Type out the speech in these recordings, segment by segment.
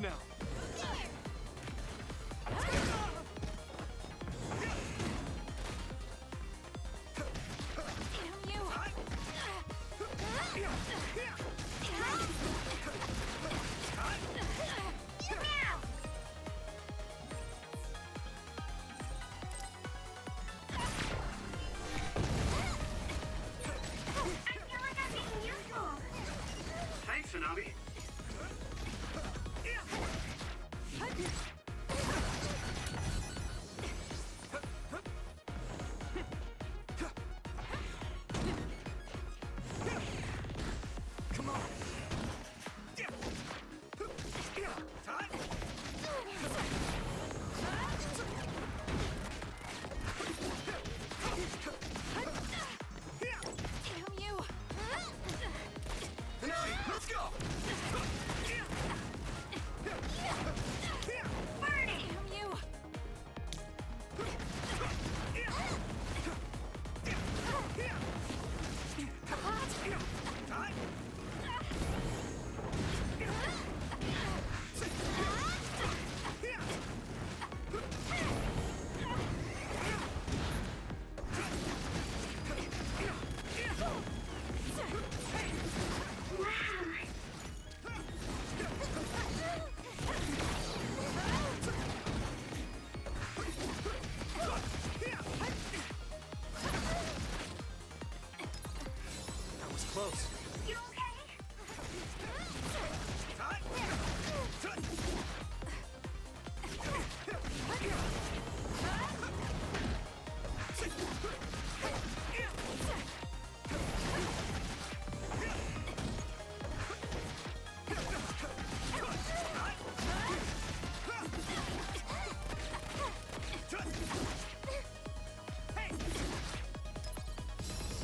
safe now. Thanks, Tsunami. Come on. Let's go! That was close. You okay?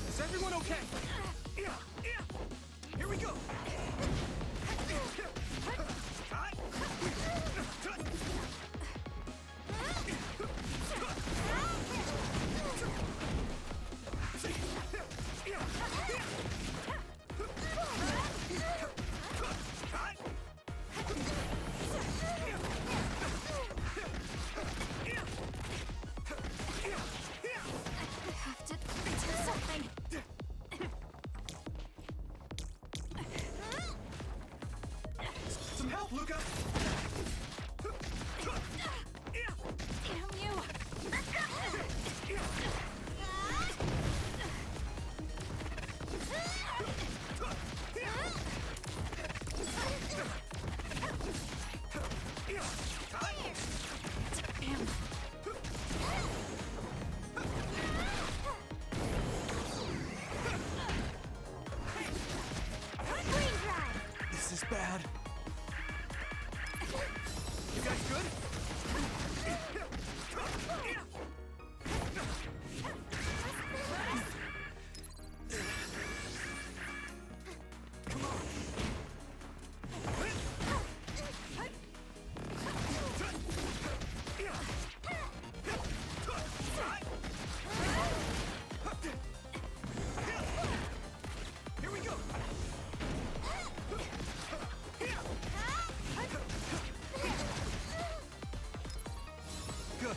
Is everyone okay? Here we go! Some help, Luca! This is bad. You guys good? Come on. Here we go. Good.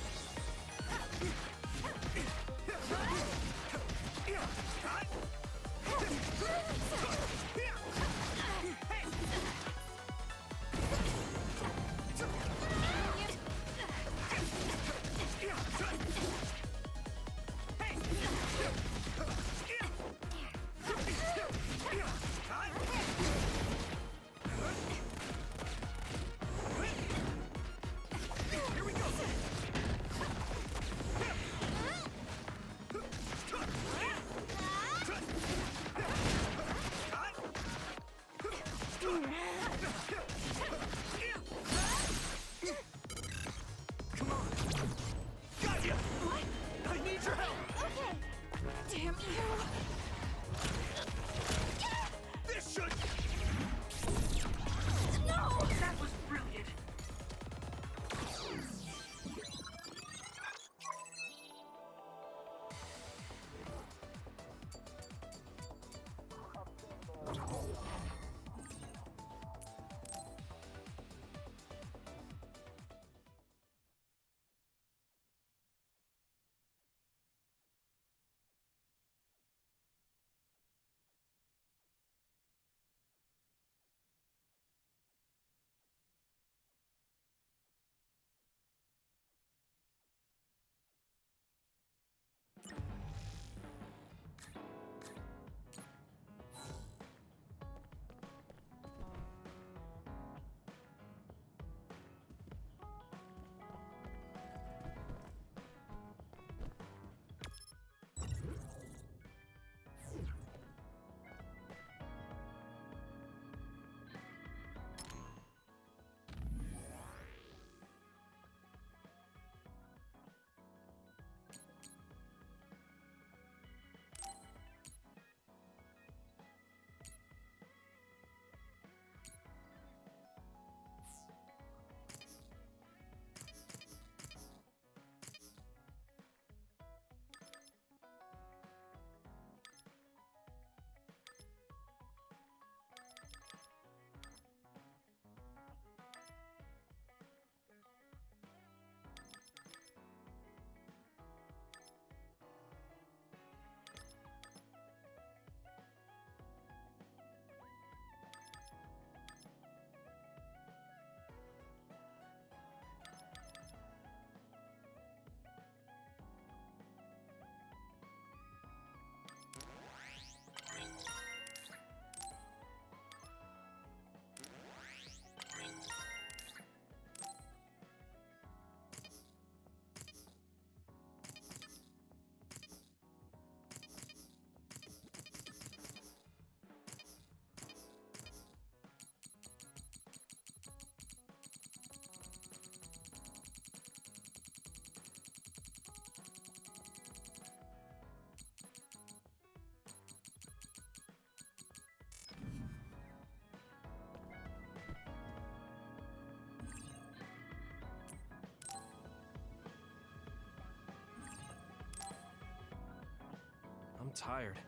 tired.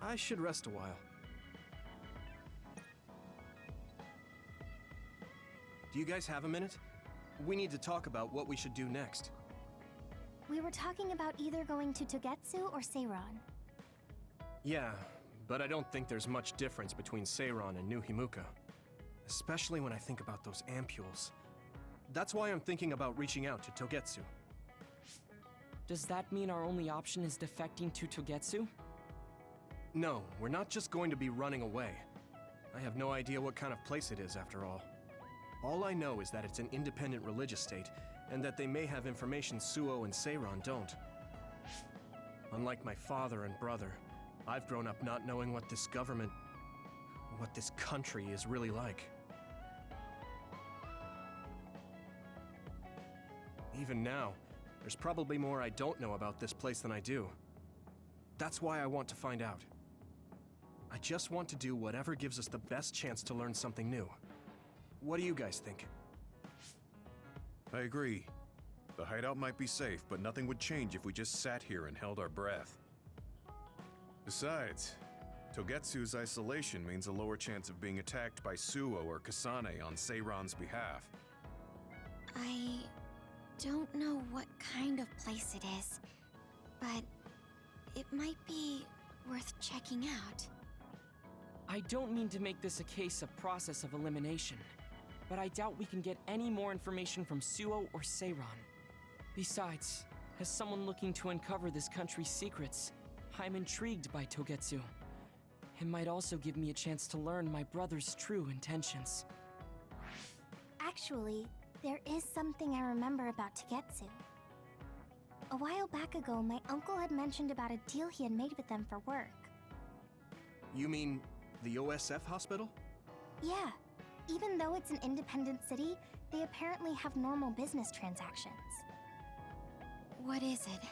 I should rest a while. Do you guys have a minute? We need to talk about what we should do next. We were talking about either going to Togetsu or Seiron. Yeah, but I don't think there's much difference between Seiron and New Himuka. Especially when I think about those ampules. That's why I'm thinking about reaching out to Togetsu. Does that mean our only option is defecting to Togetsu? No, we're not just going to be running away. I have no idea what kind of place it is, after all. All I know is that it's an independent religious state, and that they may have information Suo and Seiron don't. Unlike my father and brother, I've grown up not knowing what this government, what this country is really like. Even now, there's probably more I don't know about this place than I do. That's why I want to find out. I just want to do whatever gives us the best chance to learn something new. What do you guys think? I agree. The hideout might be safe, but nothing would change if we just sat here and held our breath. Besides, Togetsu's isolation means a lower chance of being attacked by Suo or Kasane on Seiron's behalf. I don't know what kind of place it is, but it might be worth checking out. I don't mean to make this a case of process of elimination, but I doubt we can get any more information from Suo or Seiron. Besides, as someone looking to uncover this country's secrets, I'm intrigued by Togetsu. It might also give me a chance to learn my brother's true intentions. Actually, there is something I remember about Togetsu. A while back ago, my uncle had mentioned about a deal he had made with them for work. You mean the OSF hospital? Yeah. Even though it's an independent city, they apparently have normal business transactions. What is it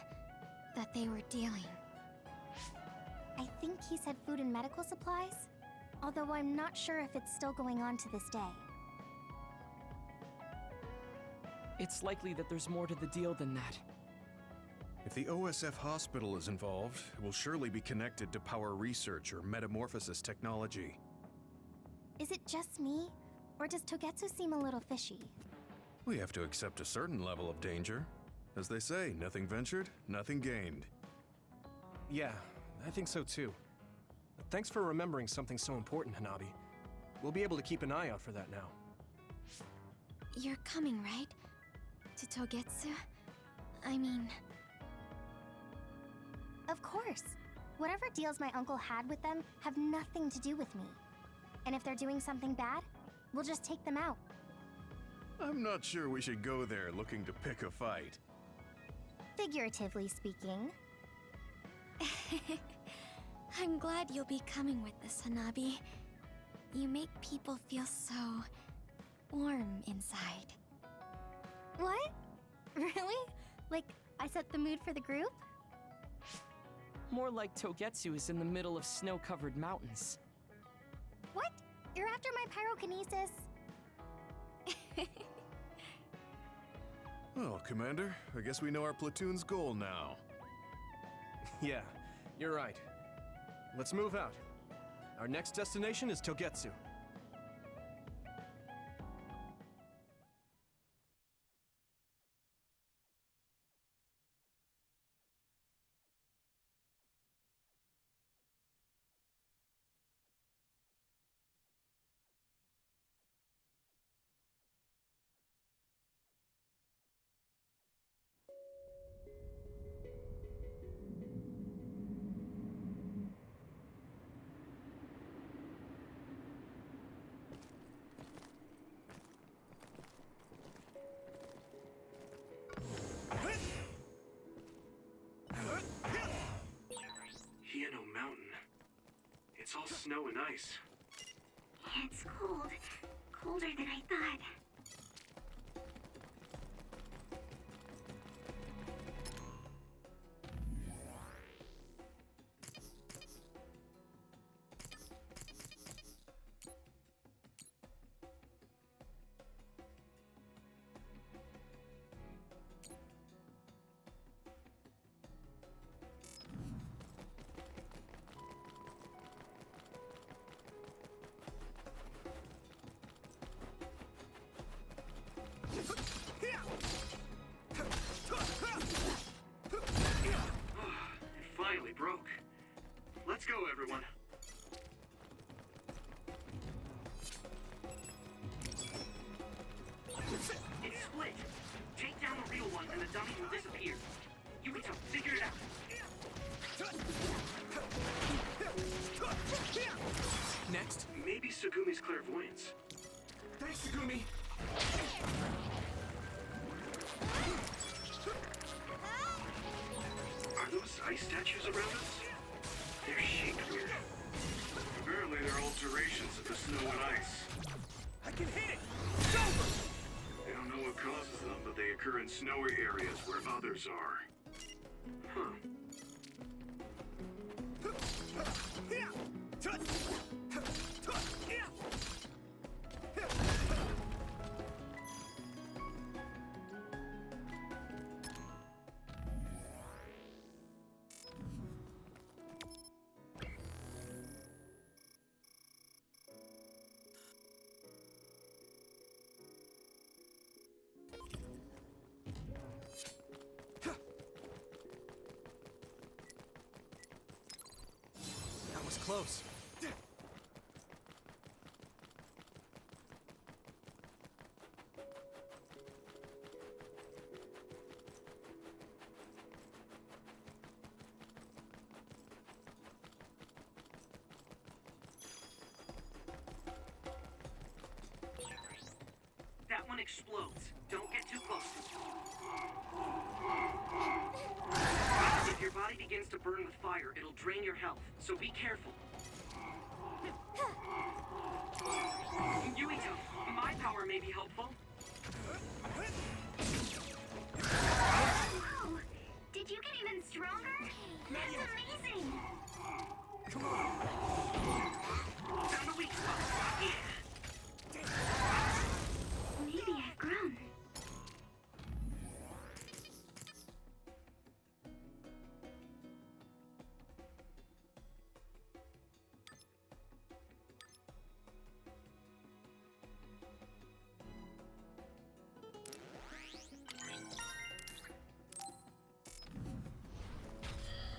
that they were dealing? I think he said food and medical supplies, although I'm not sure if it's still going on to this day. It's likely that there's more to the deal than that. If the OSF hospital is involved, it will surely be connected to power research or metamorphosis technology. Is it just me, or does Togetsu seem a little fishy? We have to accept a certain level of danger. As they say, nothing ventured, nothing gained. Yeah, I think so too. Thanks for remembering something so important, Hanabi. We'll be able to keep an eye out for that now. You're coming, right? To Togetsu? I mean... Of course. Whatever deals my uncle had with them have nothing to do with me. And if they're doing something bad, we'll just take them out. I'm not sure we should go there looking to pick a fight. Figuratively speaking. I'm glad you'll be coming with us, Hanabi. You make people feel so... warm inside. What? Really? Like, I set the mood for the group? More like Togetsu is in the middle of snow-covered mountains. What? You're after my pyrokinesis? Well, Commander, I guess we know our platoon's goal now. Yeah, you're right. Let's move out. Our next destination is Togetsu. Hieno Mountain. It's all snow and ice. It's cold. Colder than I thought. Let's go, everyone. It's split. Take down the real one and the dummy will disappear. Yuito, figure it out. Next. Maybe Sugumi's clairvoyance. Thanks, Sugumi. Are those ice statues around us? They're shaped weird. Apparently they're alterations of the snow and ice. I can hit it. It's over. They don't know what causes them, but they occur in snowy areas where others are. Huh. That was close. That one explodes. Don't get too close. If your body begins to burn with fire, it'll drain your health, so be careful. Yuito, my power may be helpful. Whoa! Did you get even stronger? That's amazing! Found a weak spot. Yeah. Maybe I've grown.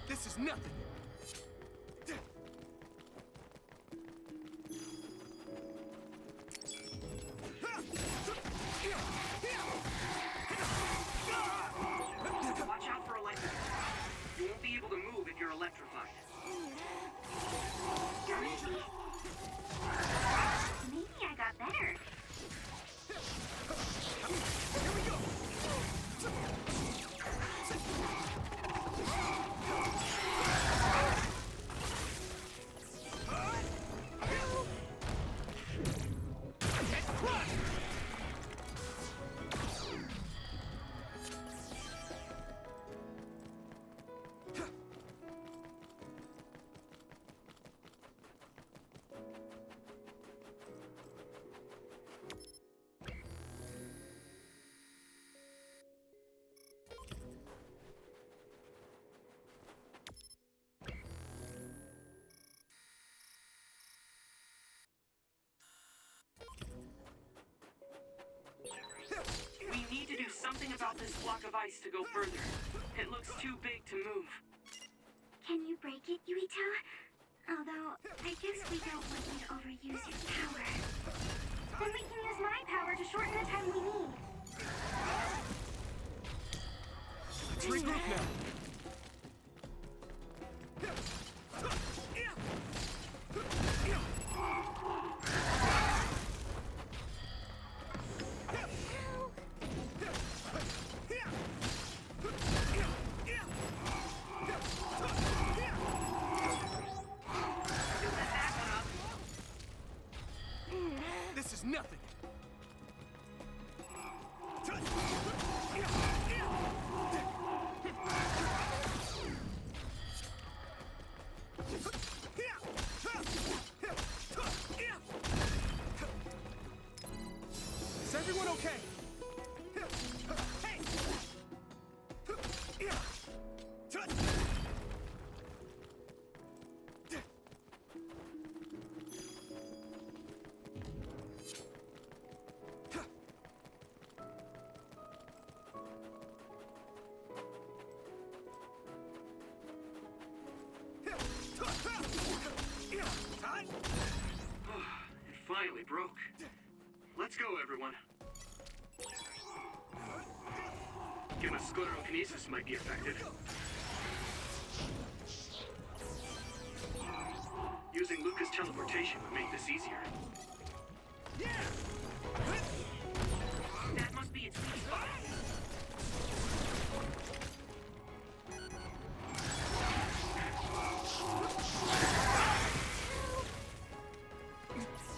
This is nothing. Watch out for electric. You won't be able to move if you're electrified. Maybe I got better. We need to do something about this block of ice to go further. It looks too big to move. Can you break it, Yuito? Although, I guess we don't want you to overuse your power. Then we can use my power to shorten the time we need. Let's regroup now. This is nothing. Is everyone okay? finally broke. Let's go, everyone. Human sclerokinesis might be effective. Using Luca's teleportation would make this easier. That must be its weak spot.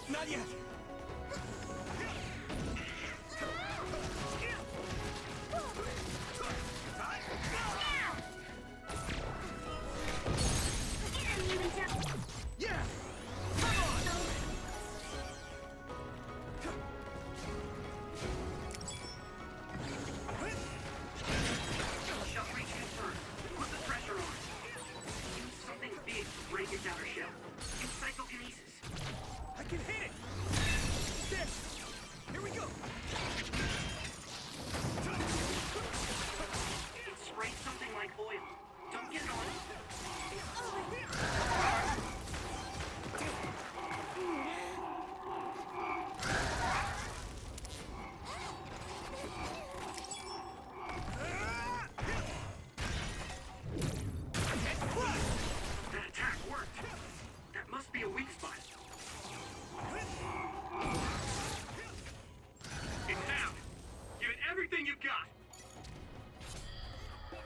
Not yet. Yeah. Come on. Shall reach you first. Put the pressure on. Use something big to break its outer shell. It's psychokinesis. I can hit it. This. Here we go. It sprays something like oil. Don't get it on it. That attack worked. That must be a weak spot. It's down. Give it everything you've got.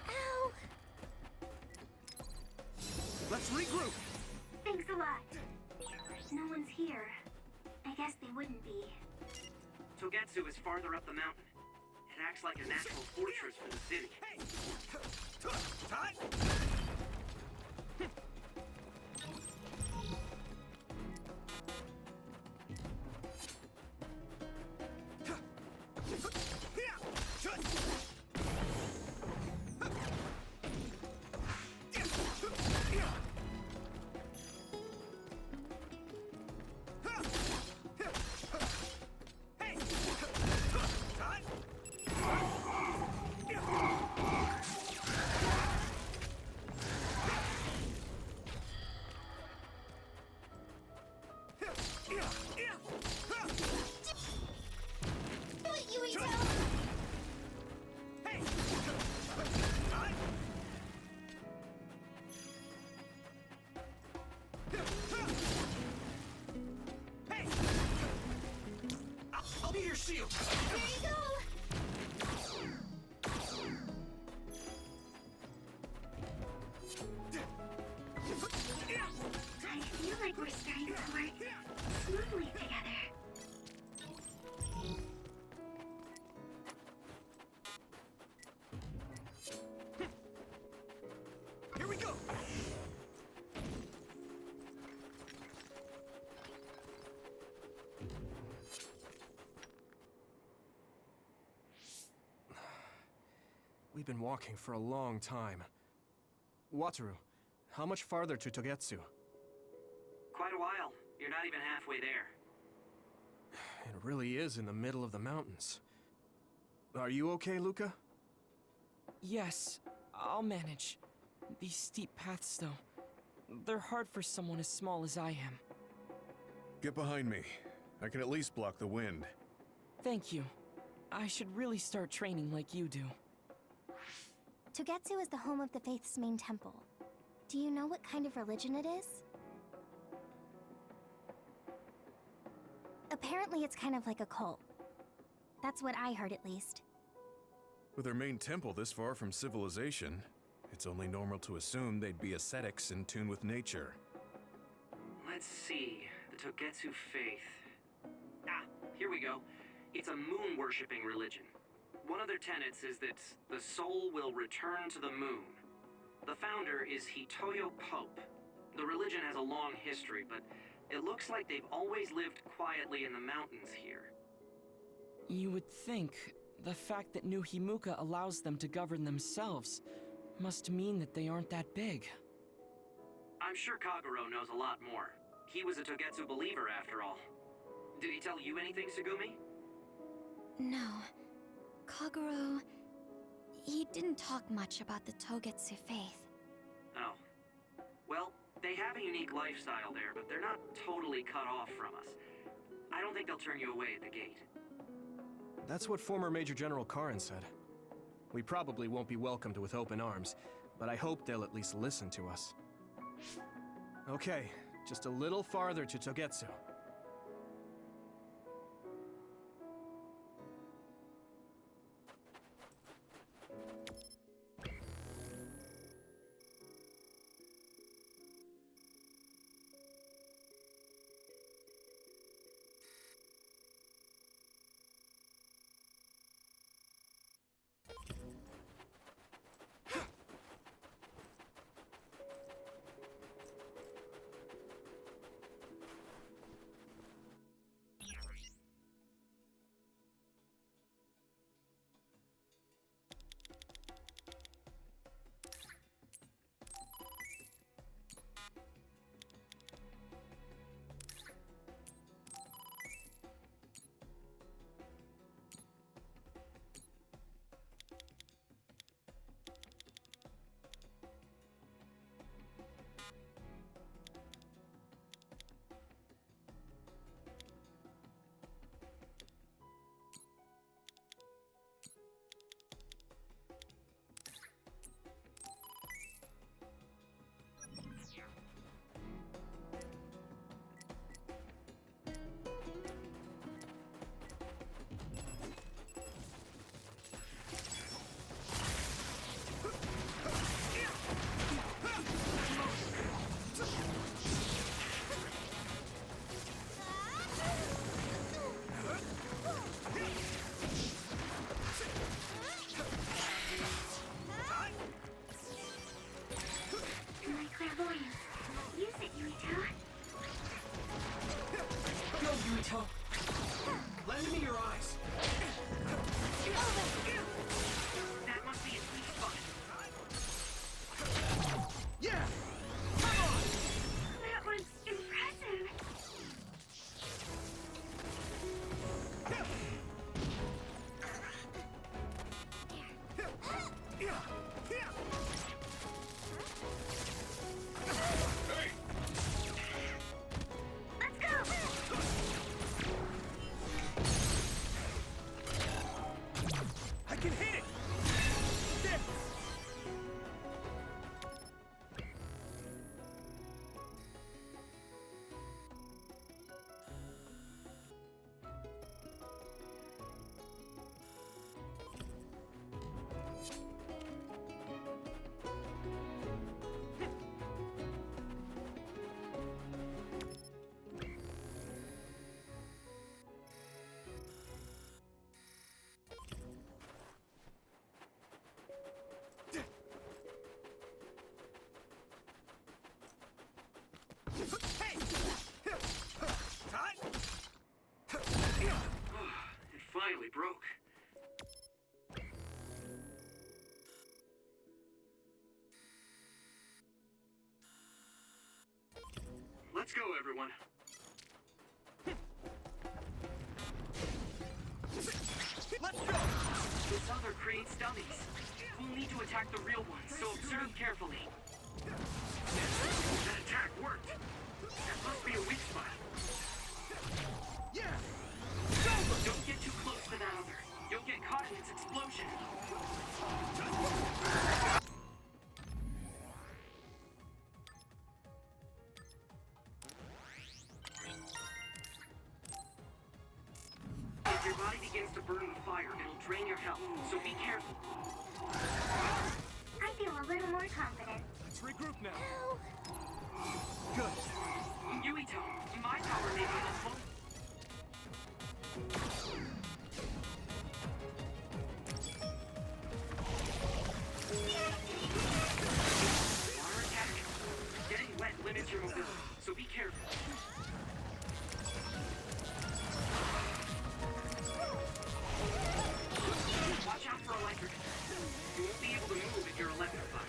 Ow! Let's regroup. Thanks a lot. No one's here. I guess they wouldn't be. Togetsu is farther up the mountain. It acts like a natural fortress for the city. Hey. Hot. I'll be your shield. There you go! I feel like we're starting to work smoothly together. Here we go. We've been walking for a long time. Wataru, how much farther to Togetsu? Quite a while. You're not even halfway there. It really is in the middle of the mountains. Are you okay, Luca? Yes, I'll manage. These steep paths, though, they're hard for someone as small as I am. Get behind me. I can at least block the wind. Thank you. I should really start training like you do. Togetsu is the home of the Faith's main temple. Do you know what kind of religion it is? Apparently it's kind of like a cult. That's what I heard, at least. With their main temple this far from civilization, it's only normal to assume they'd be ascetics in tune with nature. Let's see. The Togetsu faith. Ah, here we go. It's a moon-worshipping religion. One of their tenets is that the soul will return to the moon. The founder is Hitoyo Pope. The religion has a long history, but it looks like they've always lived quietly in the mountains here. You would think the fact that New Himuka allows them to govern themselves must mean that they aren't that big. I'm sure Kagero knows a lot more. He was a Togetsu believer, after all. Did he tell you anything, Sugumi? No. Kagero... he didn't talk much about the Togetsu faith. Oh. Well, they have a unique lifestyle there, but they're not totally cut off from us. I don't think they'll turn you away at the gate. That's what former Major General Karin said. We probably won't be welcomed with open arms, but I hope they'll at least listen to us. Okay, just a little farther to Togetsu. My clairvoyance. Use it, Yuito. Go, Yuito! Lend me your eyes! That must be a sweet spot. Yeah! That was impressive. Let's go! I can hit it! There! Hey! Hot! It finally broke. Let's go, everyone. Let's go! This other creates dummies. We'll need to attack the real ones, so observe carefully. That attack worked. That must be a weak spot. Yeah! Don't get too close to that other. You'll get caught in its explosion. If your body begins to burn with fire, it'll drain your health, so be careful. I feel a little more confident. Let's regroup now. Good. Yuito, my power may be helpful. Water attack. Getting wet limits your mobility, so be careful. Watch out for electric. You won't be able to move if you're electrified.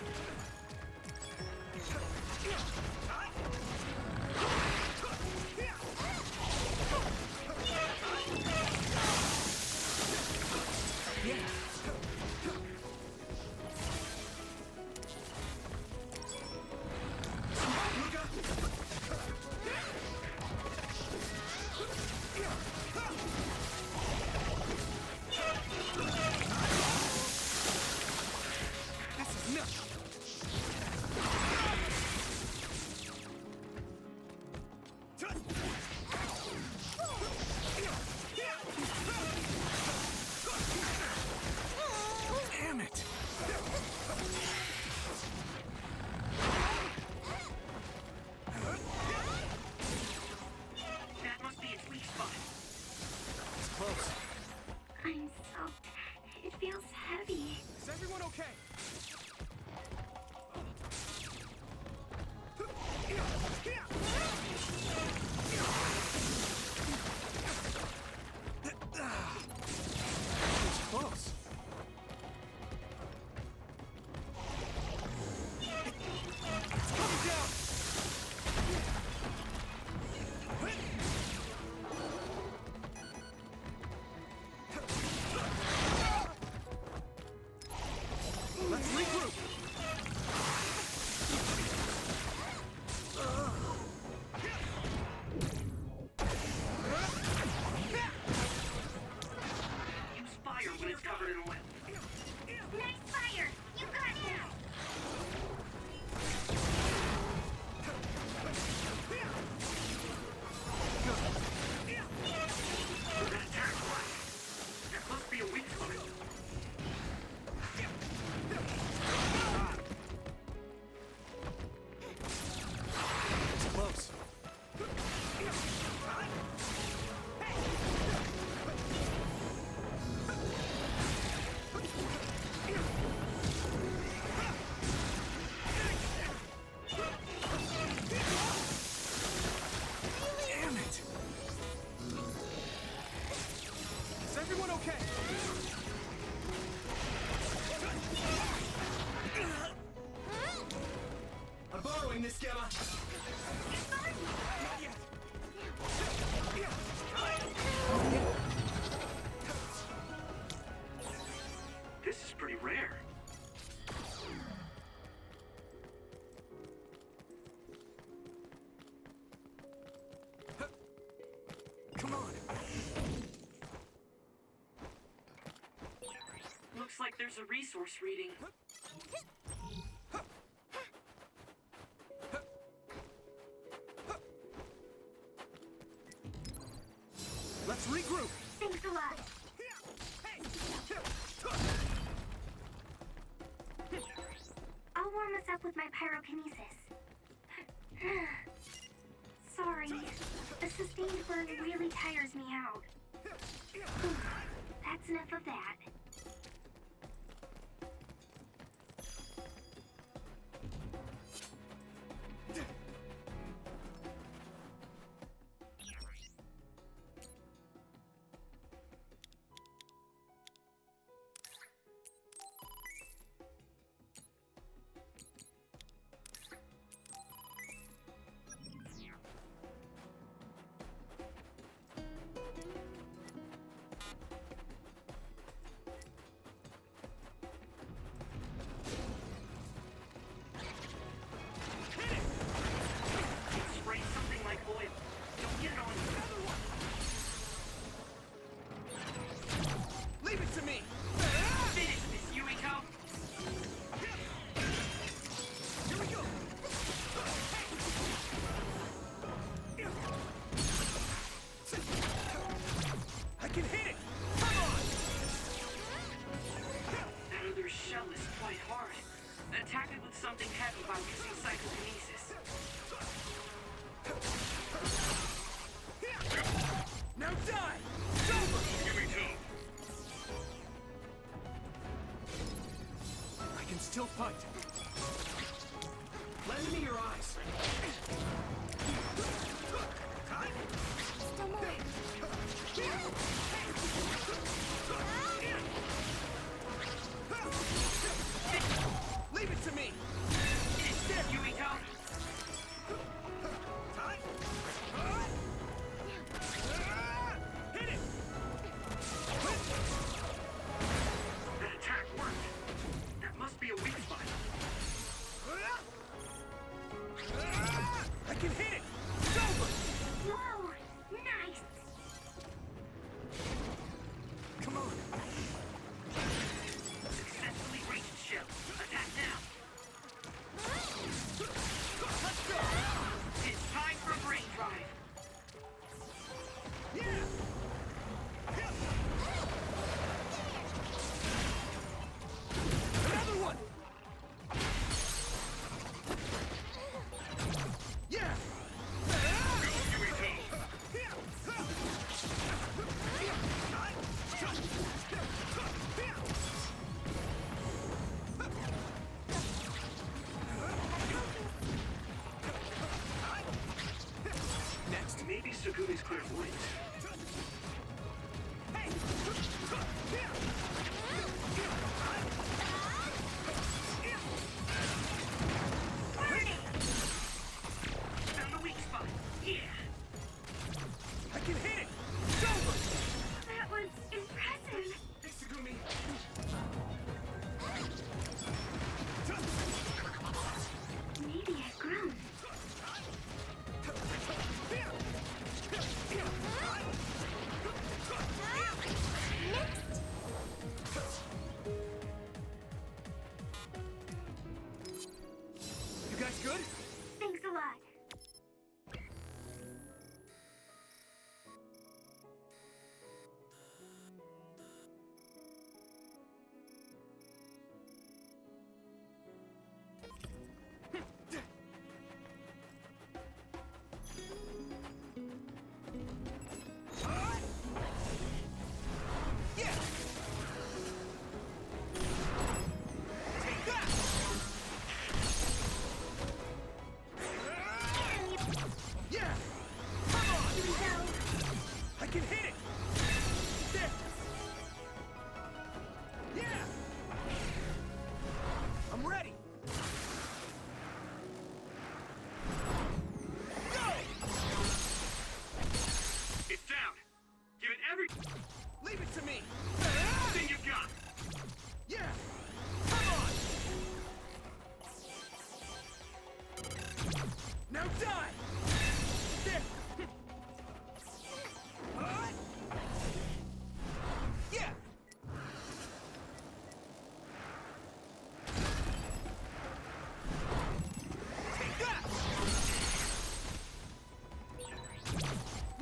Okay. I'm borrowing this, Gamma. Not yet. This is pretty rare. Come on. Looks like there's a resource reading. Let's regroup. Thanks a lot. I'll warm us up with my pyrokinesis. Sorry. The sustained burn really tires me out. That's enough of that. Spray something like oil. Don't get it on you. Leave it to me. Finish this, Yuito! Here we go. I can hit it. Come on. That other shell is quite hard. Attack it with something heavy by using psychokinesis. Now die. It's over. I can still fight. Lend me your eyes. Still more. Leave it to me. Finish this, Yuito! Hit it. That attack worked. That must be a weak spot. I can hit it. It's over. Whoa! Nice! Come on. Successfully reached shell. Attack now. Let's go. It's time for brain drive. Yeah. Another one. Yeah. Next. Maybe Sugumi's clairvoyant. Found the weak spot. Yeah. I can hit it. It's over. That was impressive. Thanks, Sugumi. Maybe I've grown.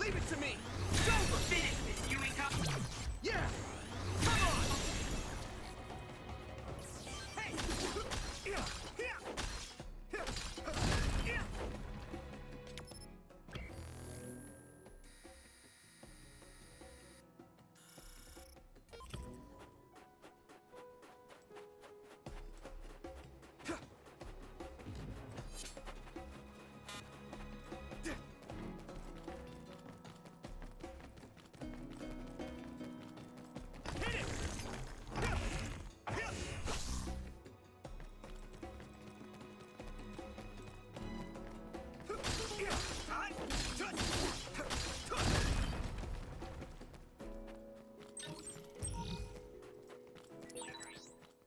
Leave it to me! It's over! Finish this, Yuito! Yeah! Come on! Hey! Yeah! Yeah! Yeah! Hit it!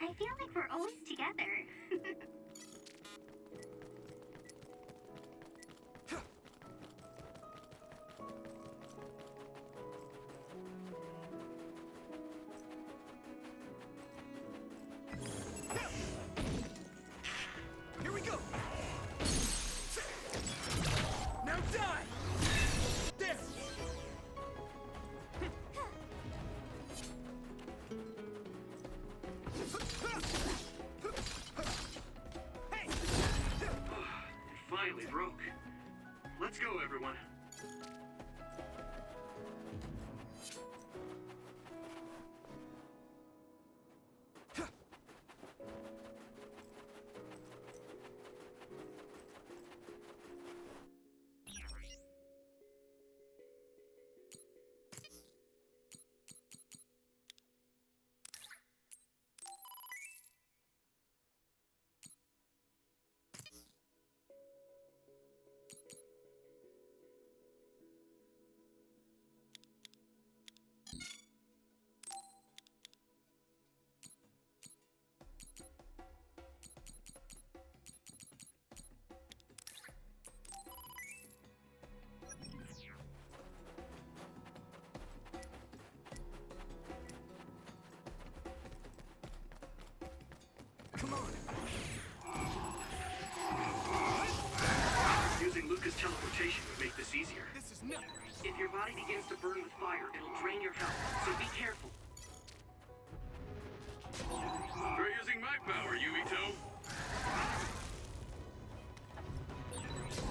I feel like we're always together. Here we go! Now die! There! Hey! It finally broke. Let's go, everyone. Come on! Using Luca's teleportation would make this easier. This is nuts! If your body begins to burn with fire, it'll drain your health, so be careful. Try using my power, Yuito.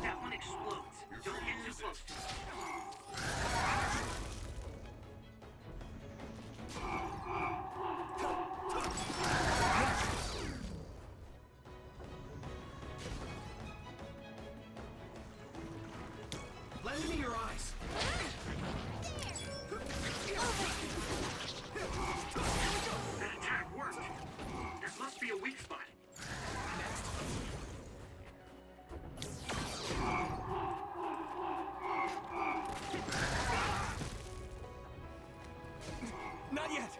That one explodes. Don't get too close to it. Lend me your eyes! That attack worked. There must be a weak spot. Not yet!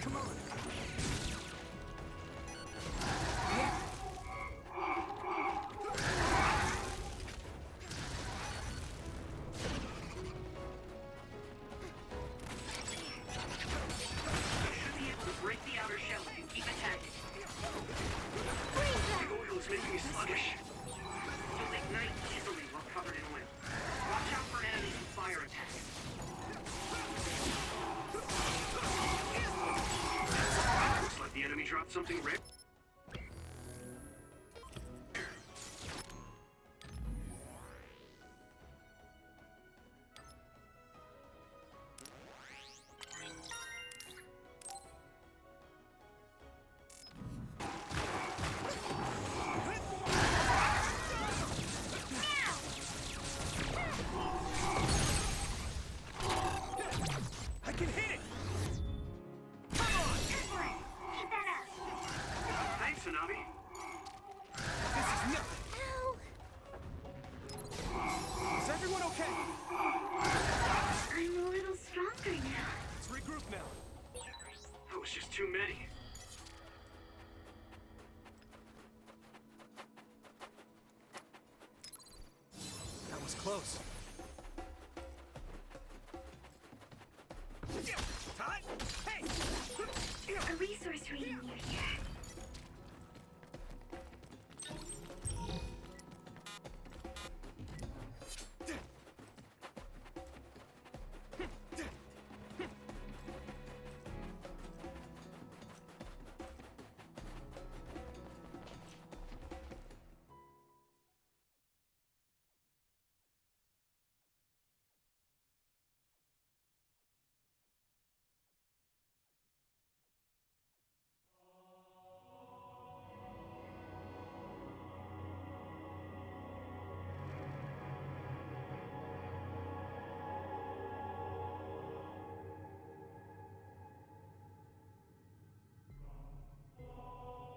Come on! You should be able to break the outer shell if you keep attacking. The oil is making me sluggish. You'll ignite easily while covered in oil. Watch out for enemies with fire attacks. Looks like the enemy dropped something rare. I can hit it! Come on! Excellent. Keep that up. Thanks, Hanabi. This is nothing! Is everyone okay? I'm a little stronger now. Let's regroup now. That was just too many. That was close. Yeah. Todd? Hey! A resource reading near here.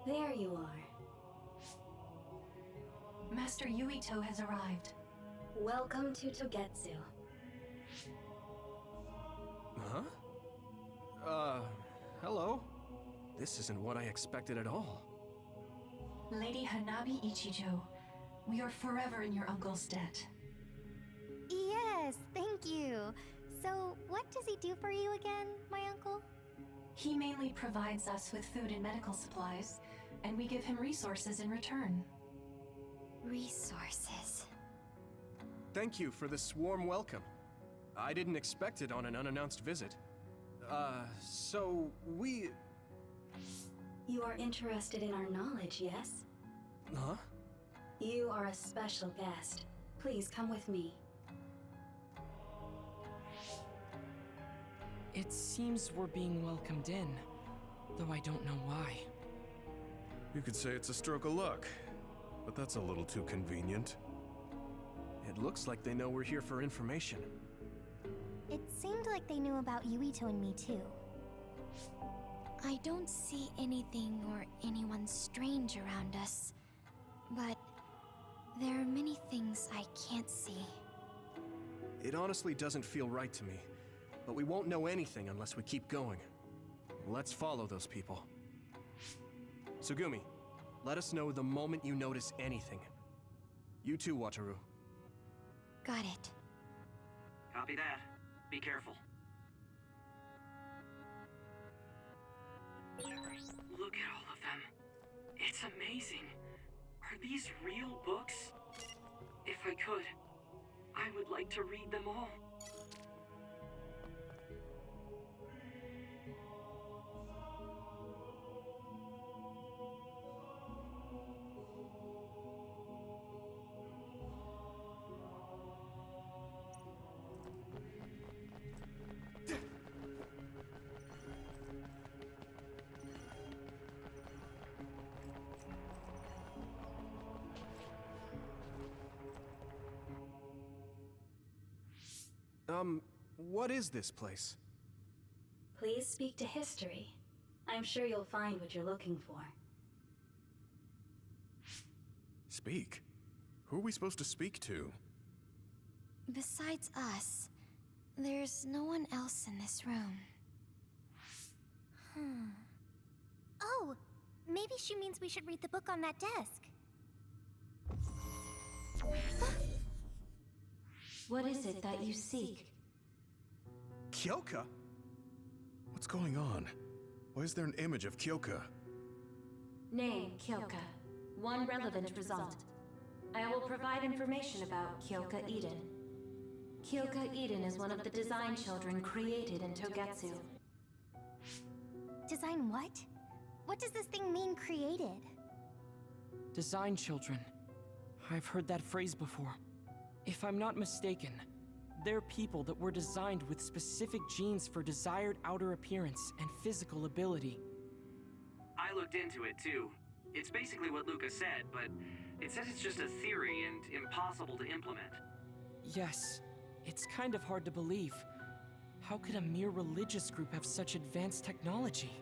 There you are. Master Yuito has arrived. Welcome to Togetsu. Huh? Hello? This isn't what I expected at all. Lady Hanabi Ichijo, we are forever in your uncle's debt. Yes, thank you. So, what does he do for you again, my uncle? He mainly provides us with food and medical supplies, and we give him resources in return. Resources. Thank you for this warm welcome. I didn't expect it on an unannounced visit. So we... You are interested in our knowledge, yes? Huh? You are a special guest. Please come with me. It seems we're being welcomed in, though I don't know why. You could say it's a stroke of luck, but that's a little too convenient. It looks like they know we're here for information. It seemed like they knew about Yuito and me too. I don't see anything or anyone strange around us, but there are many things I can't see. It honestly doesn't feel right to me, but we won't know anything unless we keep going. Let's follow those people. Tsugumi, let us know the moment you notice anything. You too, Wataru. Got it. Copy that. Be careful. Look at all of them. It's amazing. Are these real books? If I could, I would like to read them all. What is this place? Please speak to history. I'm sure you'll find what you're looking for. Speak? Who are we supposed to speak to? Besides us, there's no one else in this room. Oh, maybe she means we should read the book on that desk. What is it that you seek? Kyoka? What's going on? Why is there an image of Kyoka? Name, Kyoka. One relevant result. I will provide information about Kyoka Eden. Kyoka Eden is one of the design children created in Togetsu. Design what? What does this thing mean, created? Design children. I've heard that phrase before. If I'm not mistaken, they're people that were designed with specific genes for desired outer appearance and physical ability. I looked into it too. It's basically what Luca said, but it says it's just a theory and impossible to implement. Yes, it's kind of hard to believe. How could a mere religious group have such advanced technology?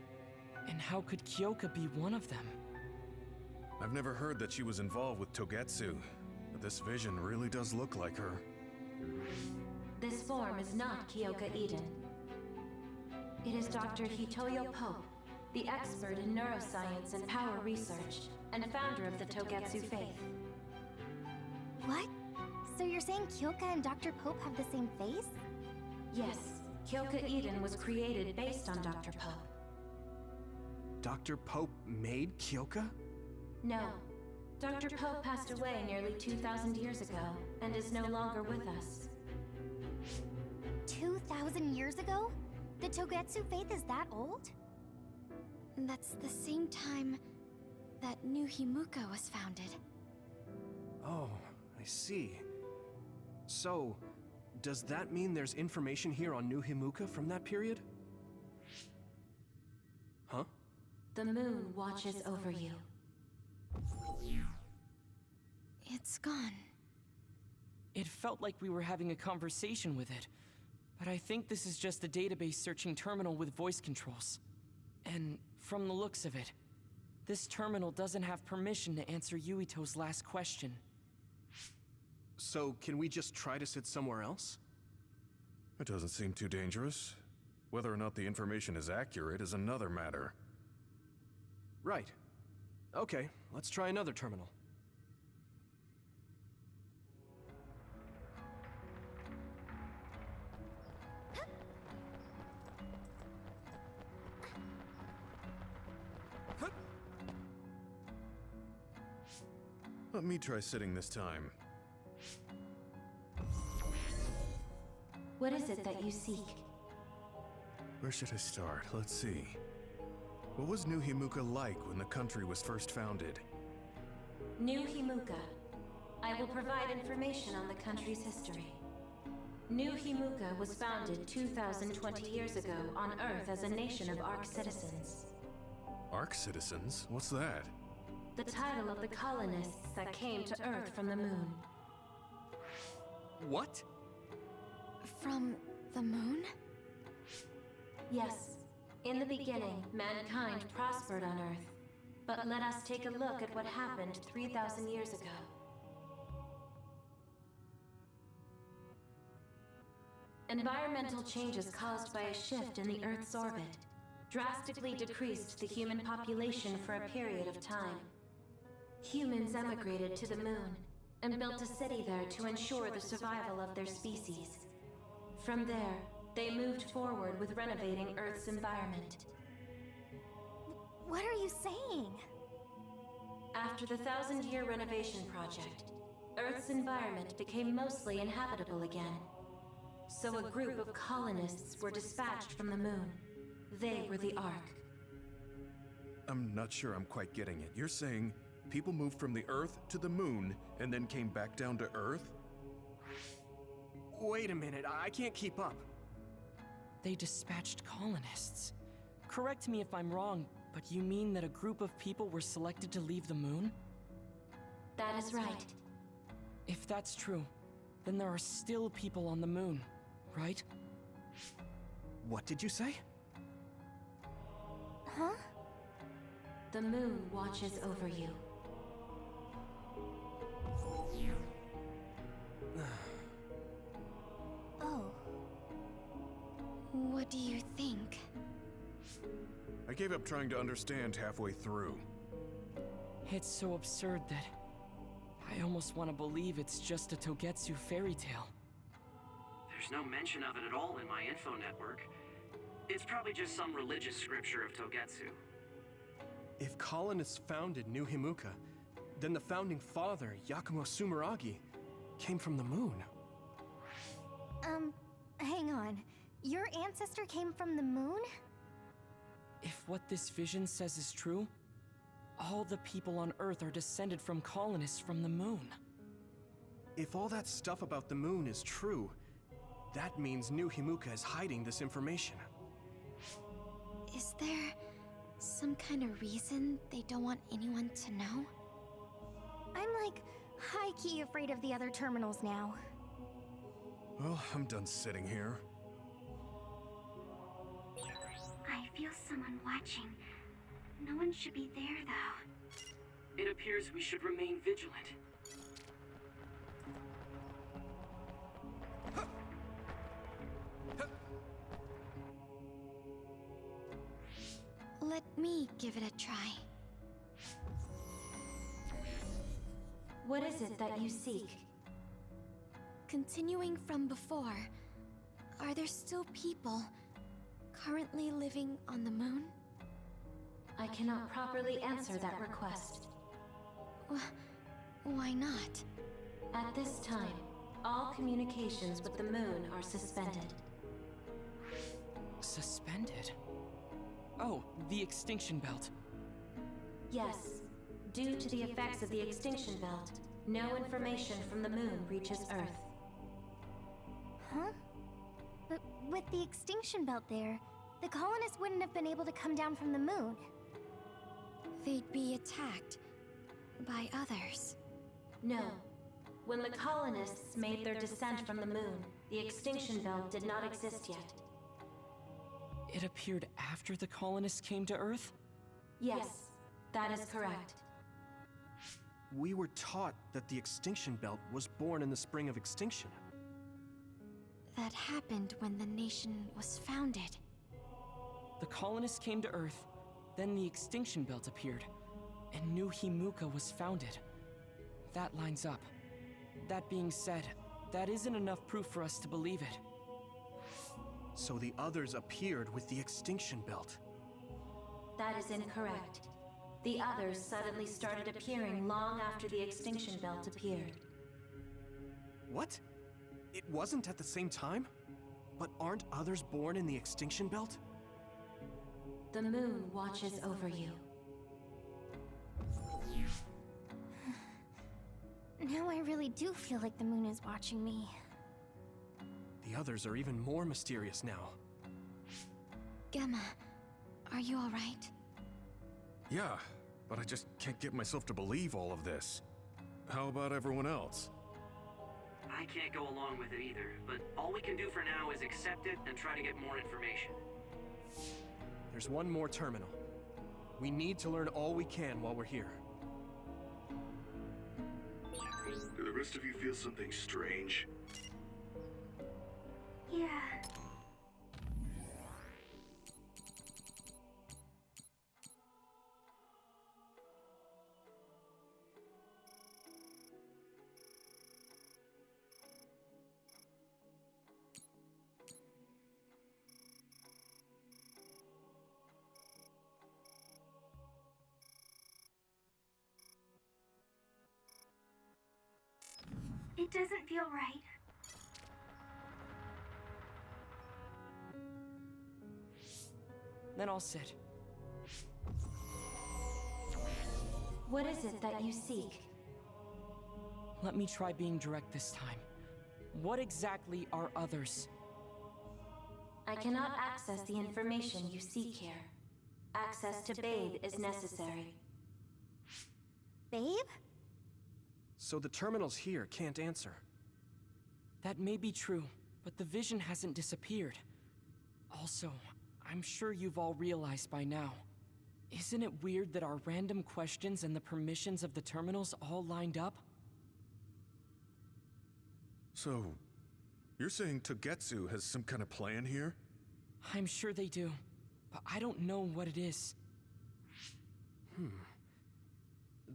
And how could Kyoka be one of them? I've never heard that she was involved with Togetsu, but this vision really does look like her. This form is not Kyoka Eden. It is Dr. Hitoyo Pope, the expert in neuroscience and power research, and founder of the Togetsu faith. What? So you're saying Kyoka and Dr. Pope have the same face? Yes, Kyoka Eden was created based on Dr. Pope. Dr. Pope made Kyoka? No. Dr. Pope passed away nearly 2,000 years ago, and is no longer with us. 2,000 years ago? The Togetsu faith is that old? That's the same time that New Himuka was founded. Oh, I see. So, does that mean there's information here on New Himuka from that period? Huh? The moon watches over you. It's gone. It felt like we were having a conversation with it, but I think this is just a database searching terminal with voice controls. And from the looks of it, This terminal doesn't have permission to answer Yuito's last question. So, can we just try to sit somewhere else? It doesn't seem too dangerous. Whether or not the information is accurate is another matter. Right. Okay, let's try another terminal. Let me try sitting this time. What is it that you seek? Where should I start? Let's see. What was New Himuka like when the country was first founded? New Himuka. I will provide information on the country's history. New Himuka was founded 2,020 years ago on Earth as a nation of Ark citizens. Ark citizens? What's that? The title of the colonists that came to Earth from the moon. What? From the moon? Yes. In the beginning, mankind prospered on Earth. But let us take a look at what happened 3,000 years ago. Environmental changes caused by a shift in the Earth's orbit drastically decreased the human population for a period of time. Humans emigrated to the moon and built a city there to ensure the survival of their species. From there, they moved forward with renovating Earth's environment. What are you saying? After the 1,000-year renovation project, Earth's environment became mostly inhabitable again. So a group of colonists were dispatched from the moon. They were the Ark. I'm not sure I'm quite getting it. You're saying people moved from the Earth to the moon and then came back down to Earth? Wait a minute, I can't keep up. They dispatched colonists. Correct me if I'm wrong, but you mean that a group of people were selected to leave the moon? That is right. If that's true, then there are still people on the moon, right? What did you say? Huh? The moon watches over you. Oh. What do you think? I gave up trying to understand halfway through. It's so absurd that I almost want to believe it's just a Togetsu fairy tale. There's no mention of it at all in my info network. It's probably just some religious scripture of Togetsu. If colonists founded New Himuka, then the founding father, Yakumo Sumeragi, came from the moon. Hang on. Your ancestor came from the moon? If what this vision says is true, all the people on Earth are descended from colonists from the moon. If all that stuff about the moon is true, that means New Himuka is hiding this information. Is there some kind of reason they don't want anyone to know? I'm like high-key afraid of the other terminals now. Well, I'm done sitting here. I feel someone watching. No one should be there, though. It appears we should remain vigilant. Let me give it a try. What is it that you seek? Continuing from before, are there still people currently living on the moon? I cannot properly answer that request. Why not? At this time, all communications with the moon are suspended. Suspended? Oh, the extinction belt. Yes. Due to the effects of the extinction belt, no information from the moon reaches Earth. Huh? But with the extinction belt there, the colonists wouldn't have been able to come down from the moon. They'd be attacked by others. No. When the colonists made their descent from the moon, the extinction belt did not exist yet. It appeared after the colonists came to Earth? Yes, That is correct. We were taught that the extinction belt was born in the spring of extinction. That happened when the nation was founded. The colonists came to Earth, then the extinction belt appeared, and New Himuka was founded. That lines up. That being said, that isn't enough proof for us to believe it. So the others appeared with the extinction belt. That is incorrect. The others suddenly started appearing long after the extinction belt appeared. What? It wasn't at the same time? But aren't others born in the extinction belt? The moon watches over you. Now I really do feel like the moon is watching me. The others are even more mysterious now. Gemma, are you alright? Yeah, but I just can't get myself to believe all of this. How about everyone else? I can't go along with it either, but all we can do for now is accept it and try to get more information. There's one more terminal. We need to learn all we can while we're here. Do the rest of you feel something strange? Yeah. It doesn't feel right. Then I'll sit. What is it that you seek? Let me try being direct this time. What exactly are others? I cannot access the information you seek here. Access to Babe is necessary. Babe? So the terminals here can't answer. That may be true, but the vision hasn't disappeared. Also, I'm sure you've all realized by now. Isn't it weird that our random questions and the permissions of the terminals all lined up? So, you're saying Togetsu has some kind of plan here? I'm sure they do, but I don't know what it is.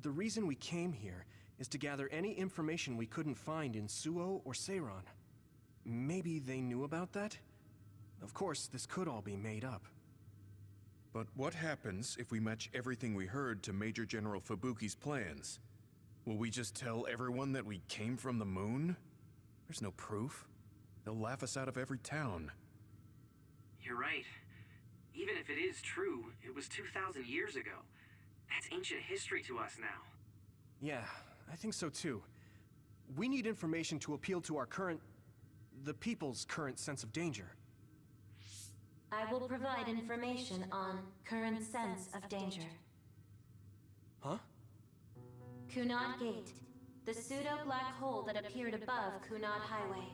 The reason we came here is to gather any information we couldn't find in Suo or Seiron. Maybe they knew about that? Of course, this could all be made up. But what happens if we match everything we heard to Major General Fubuki's plans? Will we just tell everyone that we came from the moon? There's no proof. They'll laugh us out of every town. You're right. Even if it is true, it was 2,000 years ago. That's ancient history to us now. Yeah, I think so too. We need information to appeal to our the people's current sense of danger. I will provide information on current sense of danger. Huh? Kunad Gate, the pseudo-black hole that appeared above Kunad Highway.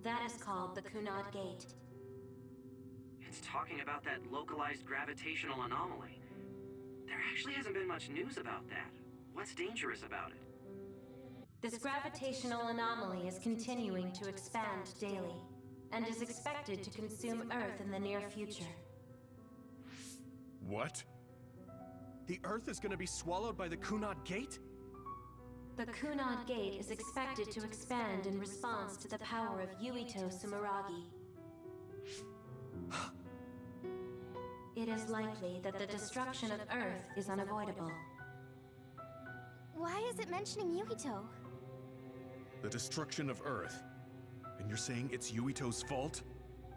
That is called the Kunad Gate. It's talking about that localized gravitational anomaly. There actually hasn't been much news about that. What's dangerous about it? This gravitational anomaly is continuing to expand daily, and is expected to consume Earth in the near future. What? The Earth is gonna be swallowed by the Kunad Gate? The Kunad Gate is expected to expand in response to the power of Yuito Sumeragi. It is likely that the destruction of Earth is unavoidable. Why is it mentioning Yuito? The destruction of Earth. And you're saying it's Yuito's fault?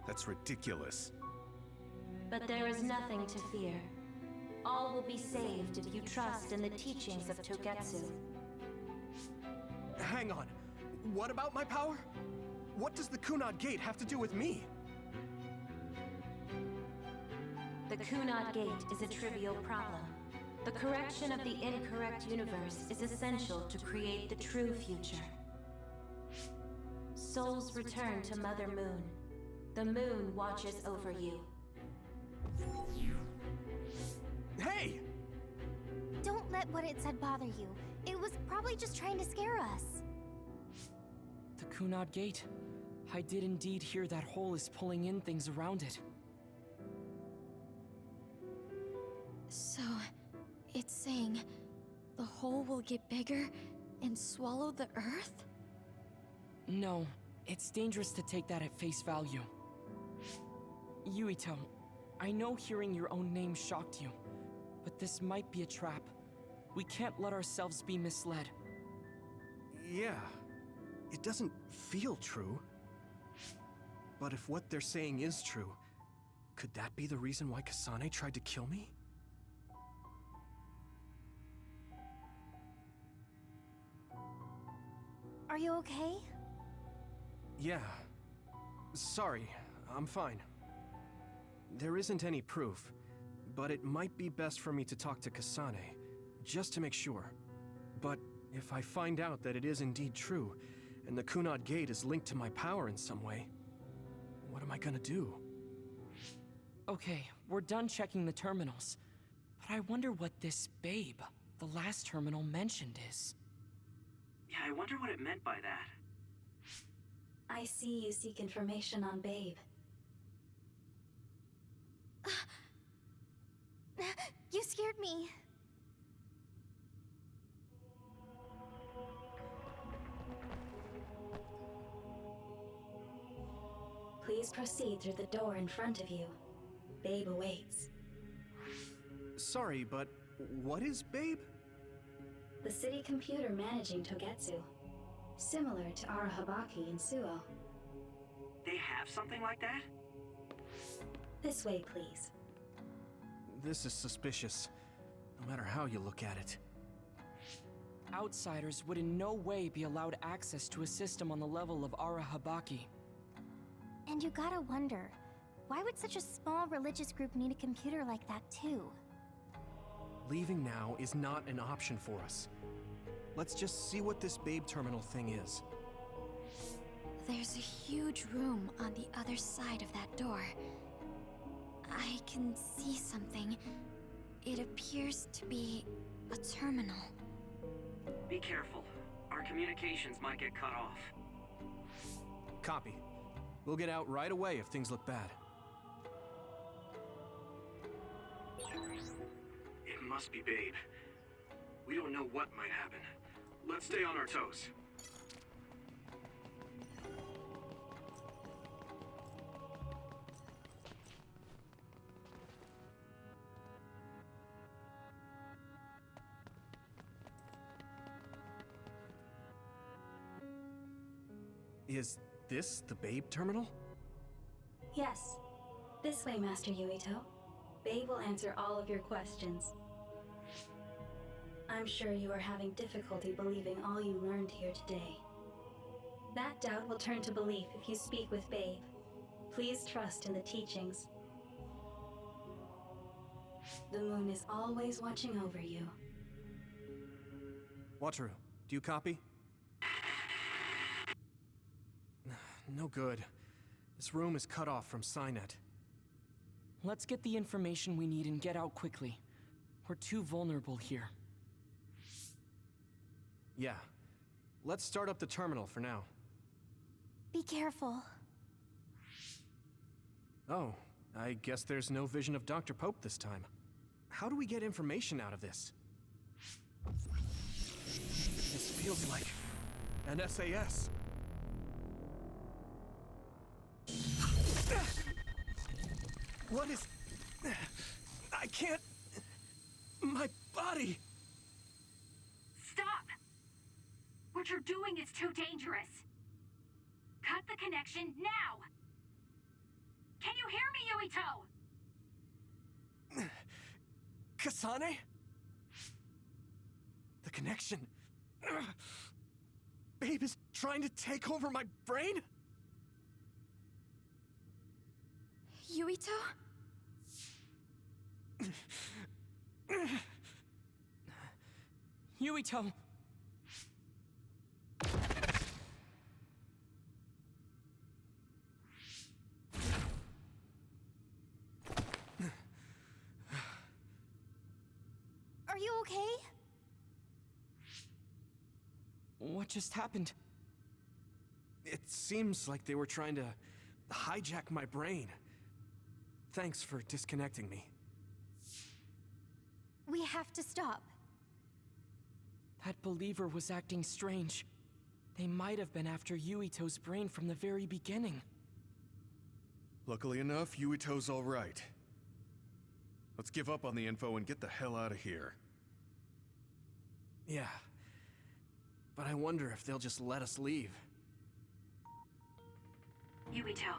That's ridiculous. But there is nothing to fear. All will be saved if you trust in the teachings of Togetsu. Hang on. What about my power? What does the Kunad Gate have to do with me? The Kunad Gate is a trivial problem. The correction of the incorrect universe is essential to create the true future. Souls return to Mother Moon. The moon watches over you. Hey! Don't let what it said bother you. It was probably just trying to scare us. The Kunad Gate. I did indeed hear that hole is pulling in things around it. So, it's saying the hole will get bigger and swallow the Earth? No, it's dangerous to take that at face value. Yuito, I know hearing your own name shocked you, but this might be a trap. We can't let ourselves be misled. Yeah, it doesn't feel true. But if what they're saying is true, could that be the reason why Kasane tried to kill me? Are you okay? Yeah. Sorry, I'm fine. There isn't any proof, but it might be best for me to talk to Kasane, just to make sure. But if I find out that it is indeed true, and the Kunad Gate is linked to my power in some way, what am I gonna do? Okay, we're done checking the terminals. But I wonder what this babe, the last terminal mentioned, is. Yeah, I wonder what it meant by that. I see you seek information on Babe. You scared me. Please proceed through the door in front of you. Babe awaits. Sorry, but what is Babe? The city computer managing Togetsu. Similar to Arahabaki in Suo. They have something like that? This way, please. This is suspicious, no matter how you look at it. Outsiders would in no way be allowed access to a system on the level of Arahabaki. And you gotta wonder, why would such a small religious group need a computer like that too? Leaving now is not an option for us. Let's just see what this Babe terminal thing is. There's a huge room on the other side of that door. I can see something. It appears to be a terminal. Be careful. Our communications might get cut off. Copy. We'll get out right away if things look bad. It must be Babe. We don't know what might happen. Let's stay on our toes. Is this the Babe terminal? Yes. This way, Master Yuito. Babe will answer all of your questions. I'm sure you are having difficulty believing all you learned here today. That doubt will turn to belief if you speak with Babe. Please trust in the teachings. The moon is always watching over you. Wataru, do you copy? No good. This room is cut off from Cynet. Let's get the information we need and get out quickly. We're too vulnerable here. Yeah. Let's start up the terminal for now. Be careful. Oh, I guess there's no vision of Dr. Pope this time. How do we get information out of this? This feels like an SAS. What is... I can't... My body... Stop! What you're doing is too dangerous. Cut the connection now! Can you hear me, Yuito? Kasane? The connection... Babe is trying to take over my brain? Yuito? Yuito! Are you okay? What just happened? It seems like they were trying to hijack my brain. Thanks for disconnecting me. We have to stop. That believer was acting strange. They might have been after Yuito's brain from the very beginning. Luckily enough, Yuito's all right. Let's give up on the info and get the hell out of here. Yeah. But I wonder if they'll just let us leave. Yuito,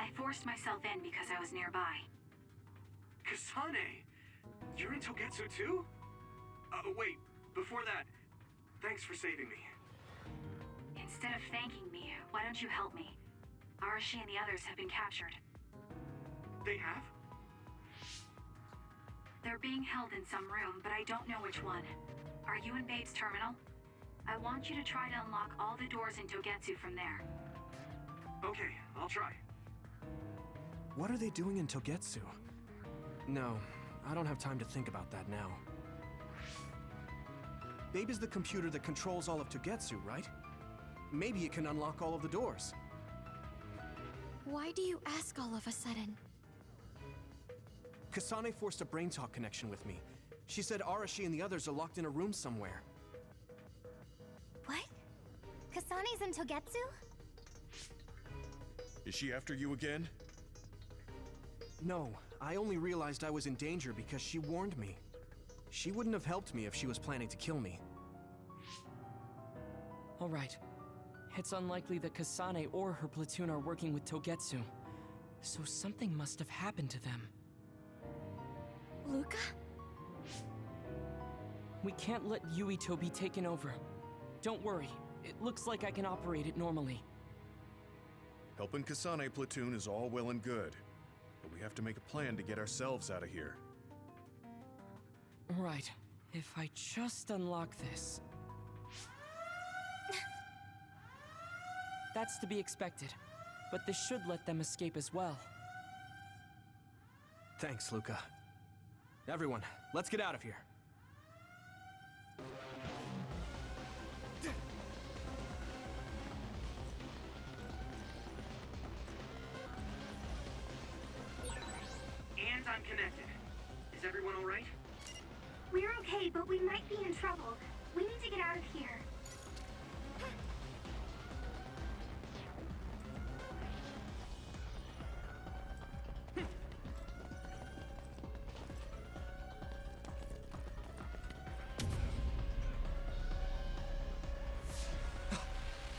I forced myself in because I was nearby. Kasane! You're in Togetsu too? Wait, before that, thanks for saving me. Instead of thanking me, why don't you help me? Arashi and the others have been captured. They have? They're being held in some room, but I don't know which one. Are you in Babe's terminal? I want you to try to unlock all the doors in Togetsu from there. Okay, I'll try. What are they doing in Togetsu? No, I don't have time to think about that now. Babe is the computer that controls all of Togetsu, right? Maybe it can unlock all of the doors. Why do you ask all of a sudden? Kasane forced a brain talk connection with me. She said Arashi and the others are locked in a room somewhere. What? Kasane's in Togetsu? Is she after you again? No, I only realized I was in danger because she warned me. She wouldn't have helped me if she was planning to kill me. All right. It's unlikely that Kasane or her platoon are working with Togetsu. So something must have happened to them. Luca? We can't let Yuito be taken over. Don't worry. It looks like I can operate it normally. Helping Kasane platoon is all well and good, but we have to make a plan to get ourselves out of here. Right. If I just unlock this... That's to be expected. But this should let them escape as well. Thanks, Luca. Everyone, let's get out of here. And I'm connected. Is everyone all right? We're okay, but we might be in trouble. We need to get out of here.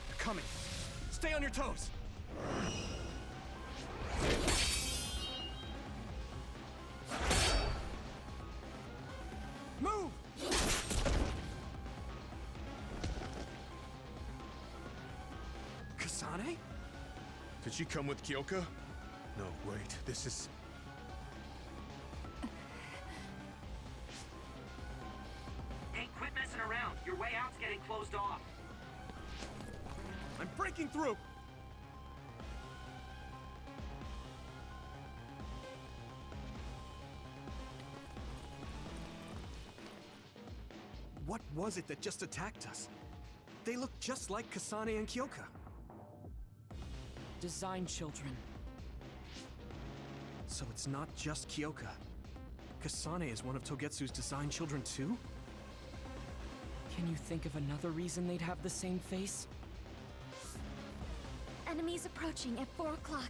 They're coming. Stay on your toes. Move! Kasane? Did she come with Kyoka? No, wait, this is... Hey, quit messing around. Your way out's getting closed off. I'm breaking through! What was it that just attacked us? They look just like Kasane and Kyoka. Design children. So it's not just Kyoka. Kasane is one of Togetsu's design children too? Can you think of another reason they'd have the same face? Enemies approaching at 4 o'clock.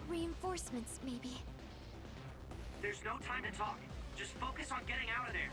Reinforcements, maybe. There's no time to talk. Just focus on getting out of there.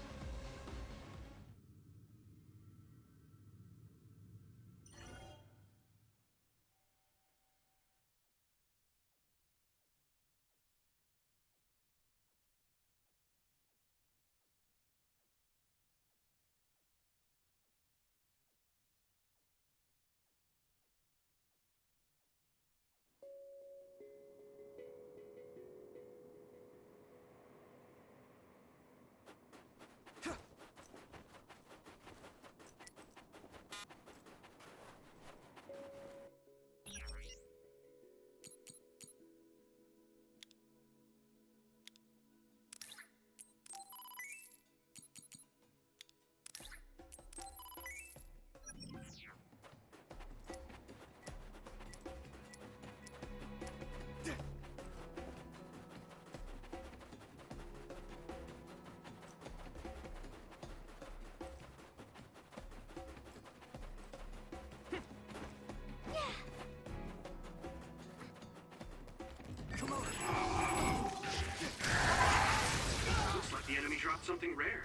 something rare.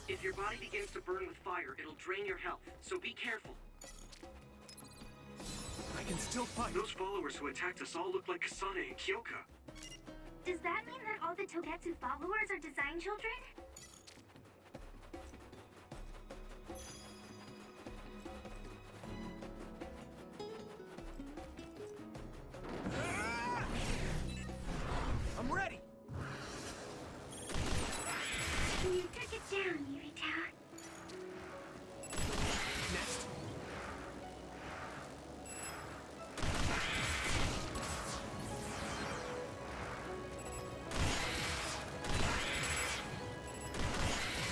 If your body begins to burn with fire, it'll drain your health, so be careful. I can still fight. Those followers who attacked us all look like Kasane and Kyoka. Does that mean that all the Togetsu followers are design children? I'm ready! You took it down, Yurita. Next.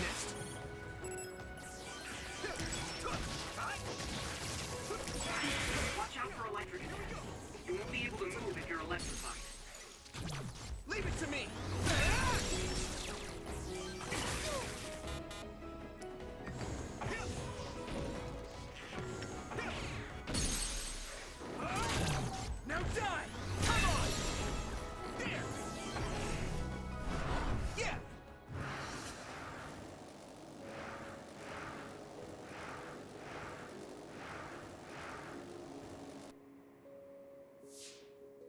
Next. Watch out for electric attacks. You won't be able to move if you're electrified. Leave it to me! Now die! Come on! There! Yeah!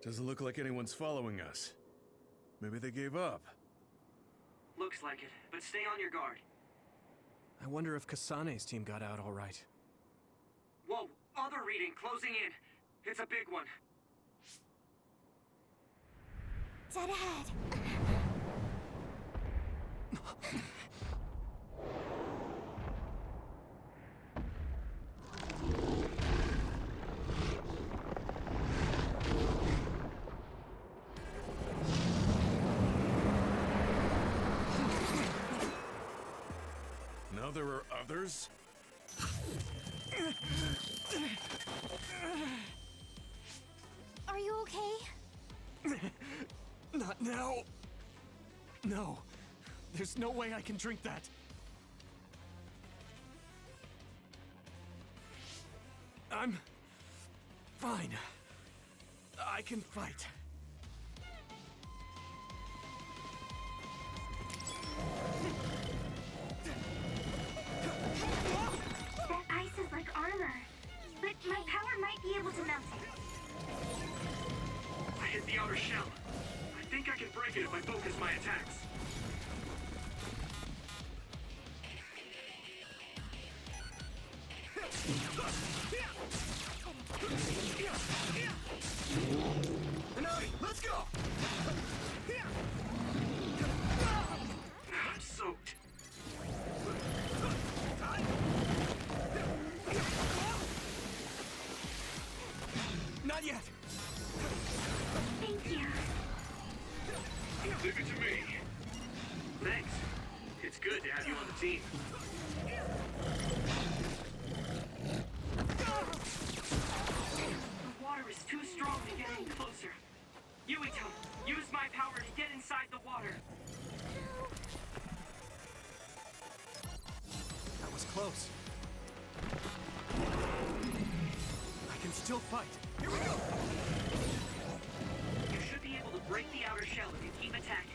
Doesn't look like anyone's following us. Maybe they gave up. Looks like it, but stay on your guard. I wonder if Kasane's team got out all right. Whoa, other reading closing in. It's a big one. Dead ahead. Now there are others? Are you okay? Not now. No. There's no way I can drink that. I'm fine. I can fight. That ice is like armor. But my power might be able to melt it. I hit the outer shell. I think I can break it if I focus my attacks. Hanami, let's go! I'm soaked. Not yet. Thank you. Leave it to me. Thanks. It's good to have you on the team. The water is too strong to get any closer. Yuito, use my power to get inside the water. That was close. I can still fight. Here we go! You should be able to break the outer shell if you keep attacking.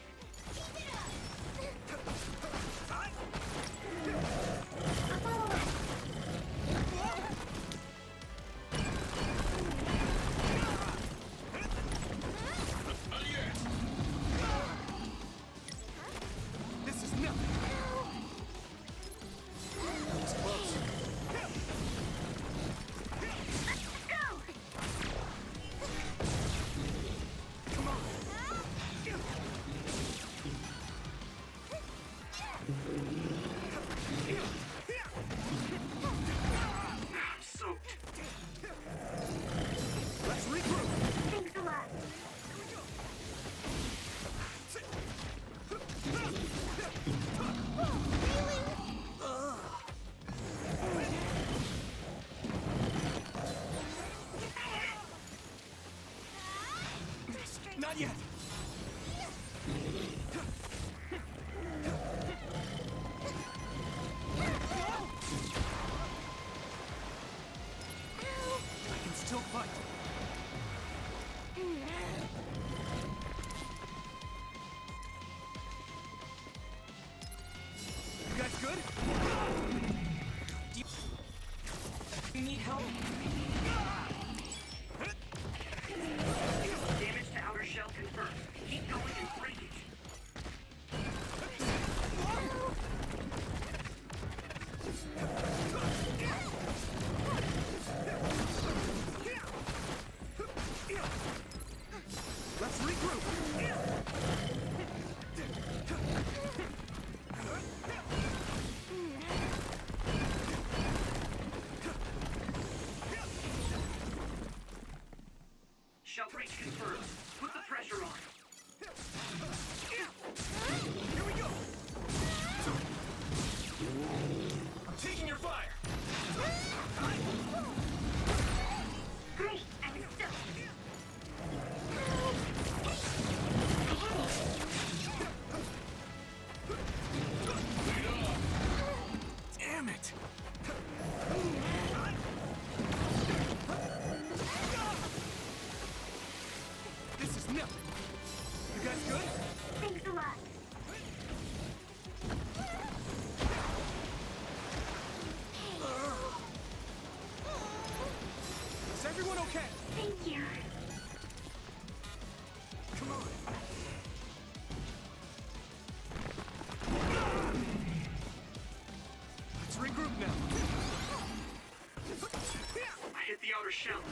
This is nothing. That was close. Come on. I'm soaked. Let's regroup. Thanks a lot. Not yet. I can still fight. Shell breach confirmed. Put the pressure on. Here we go! I'm taking your fire! Great, I was stoked. Damn it! This is nothing. You guys good? Thanks a lot. Is everyone okay? Thank you. Come on. Let's regroup now. I hit the outer shell.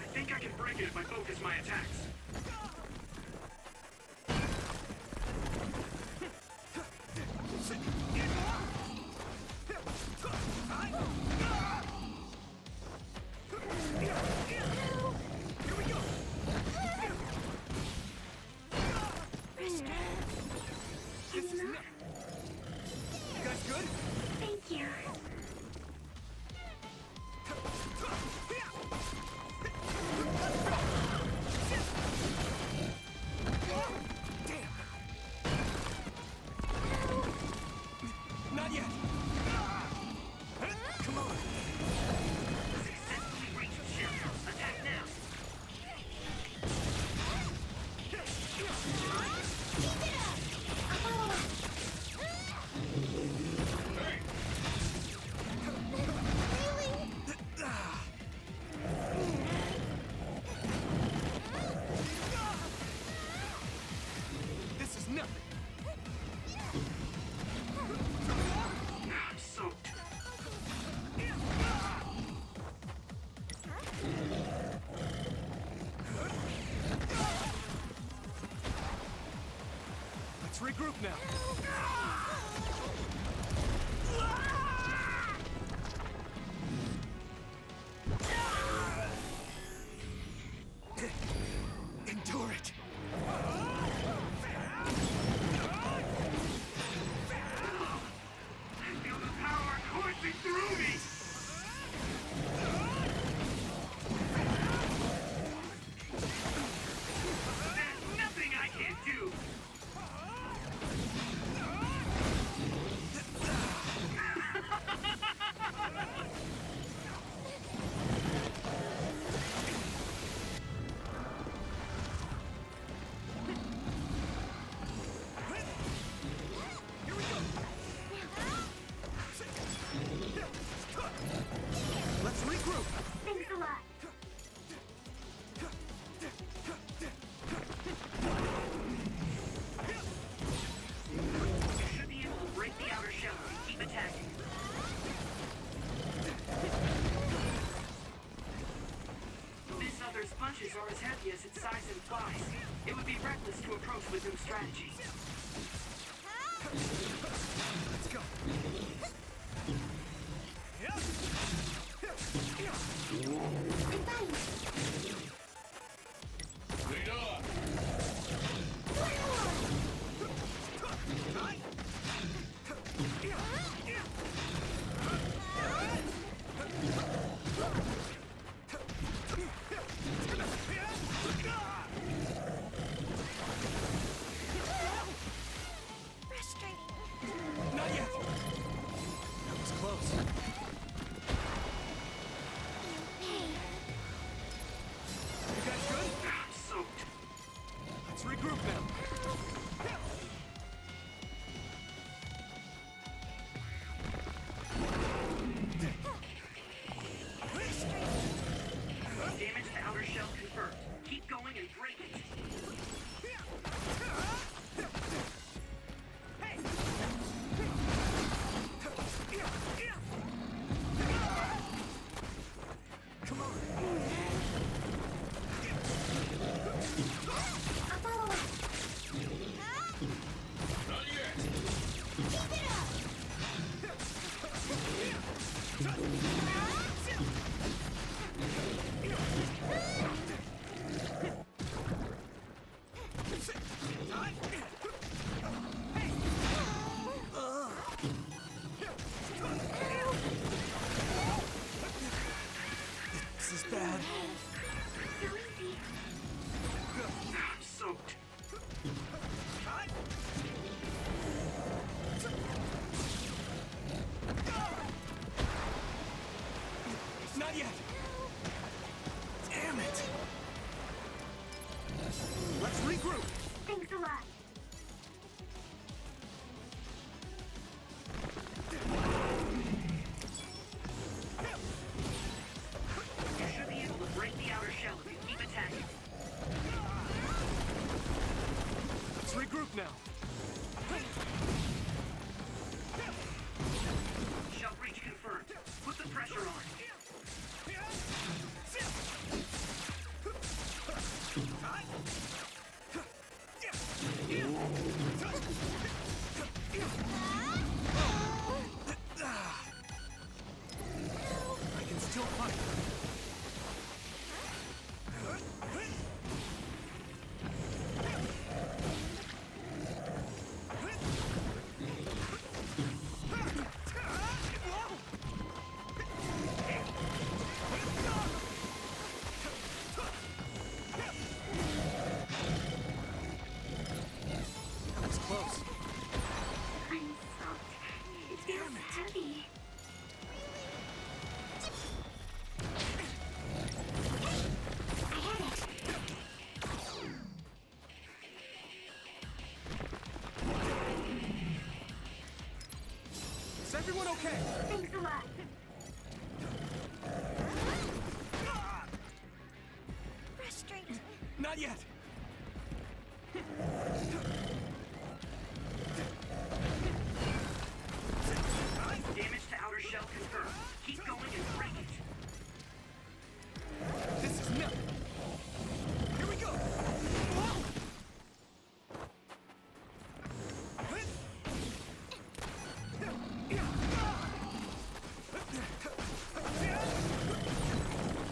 I think I can break it if I focus my attacks. This is nothing. You guys good? Thank you. Not yet. Come on. Successfully breached shell. Attack now. This is nothing. I'm soaked. Let's regroup now. Endure it. I feel the power coursing through me. There's nothing I can't do. Here we go! Let's regroup. Thanks a lot. You should be able to break the outer shell and keep attacking. This other's punches are as heavy as its size implies. It would be reckless to approach with new strategy. Let's go. Frustrating. Not yet. regroup now. Shell breach confirmed. Put the pressure on. I can still fight. That was close. I'm soaked. It feels heavy. I had it. Is everyone okay? Thanks a lot. Frustrating. Not yet. Damage to outer shell confirmed. Keep going and break it. This is nothing. Here we go.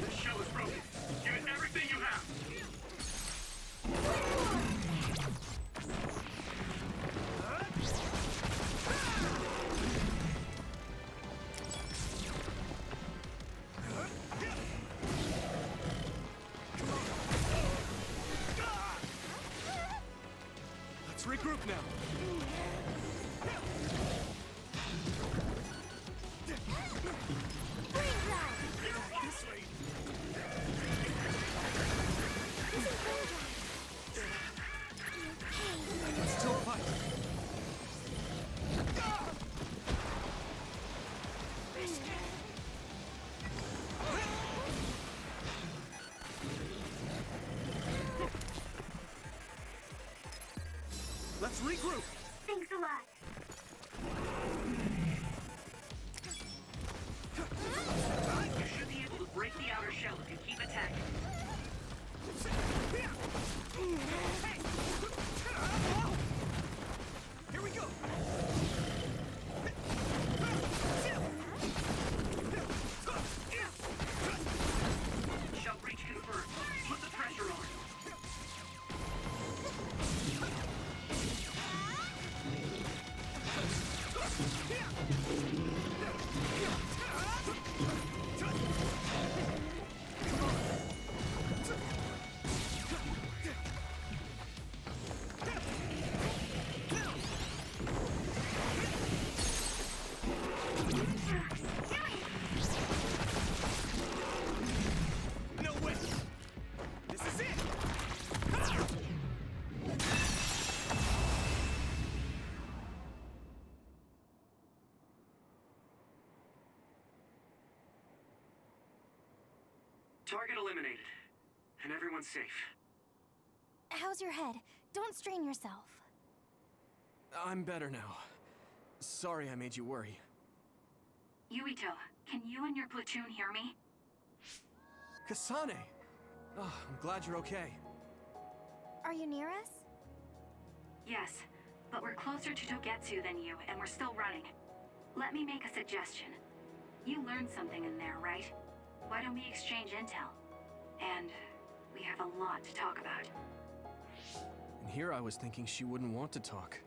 The shell is broken. Give it everything you have. Let's regroup now. This way. I can still fight. Let's regroup. Thanks a lot. You should be able to break the outer shell if you keep attacking. Here we go. Shell breach confirmed. Put the pressure on. No way. This is it. Target eliminated. And everyone's safe. How's your head? Don't strain yourself. I'm better now. Sorry I made you worry. Yuito, can you and your platoon hear me? Kasane! Oh, I'm glad you're okay. Are you near us? Yes, but we're closer to Togetsu than you, and we're still running. Let me make a suggestion. You learned something in there, right? Why don't we exchange intel? And we have a lot to talk about. And here I was thinking she wouldn't want to talk.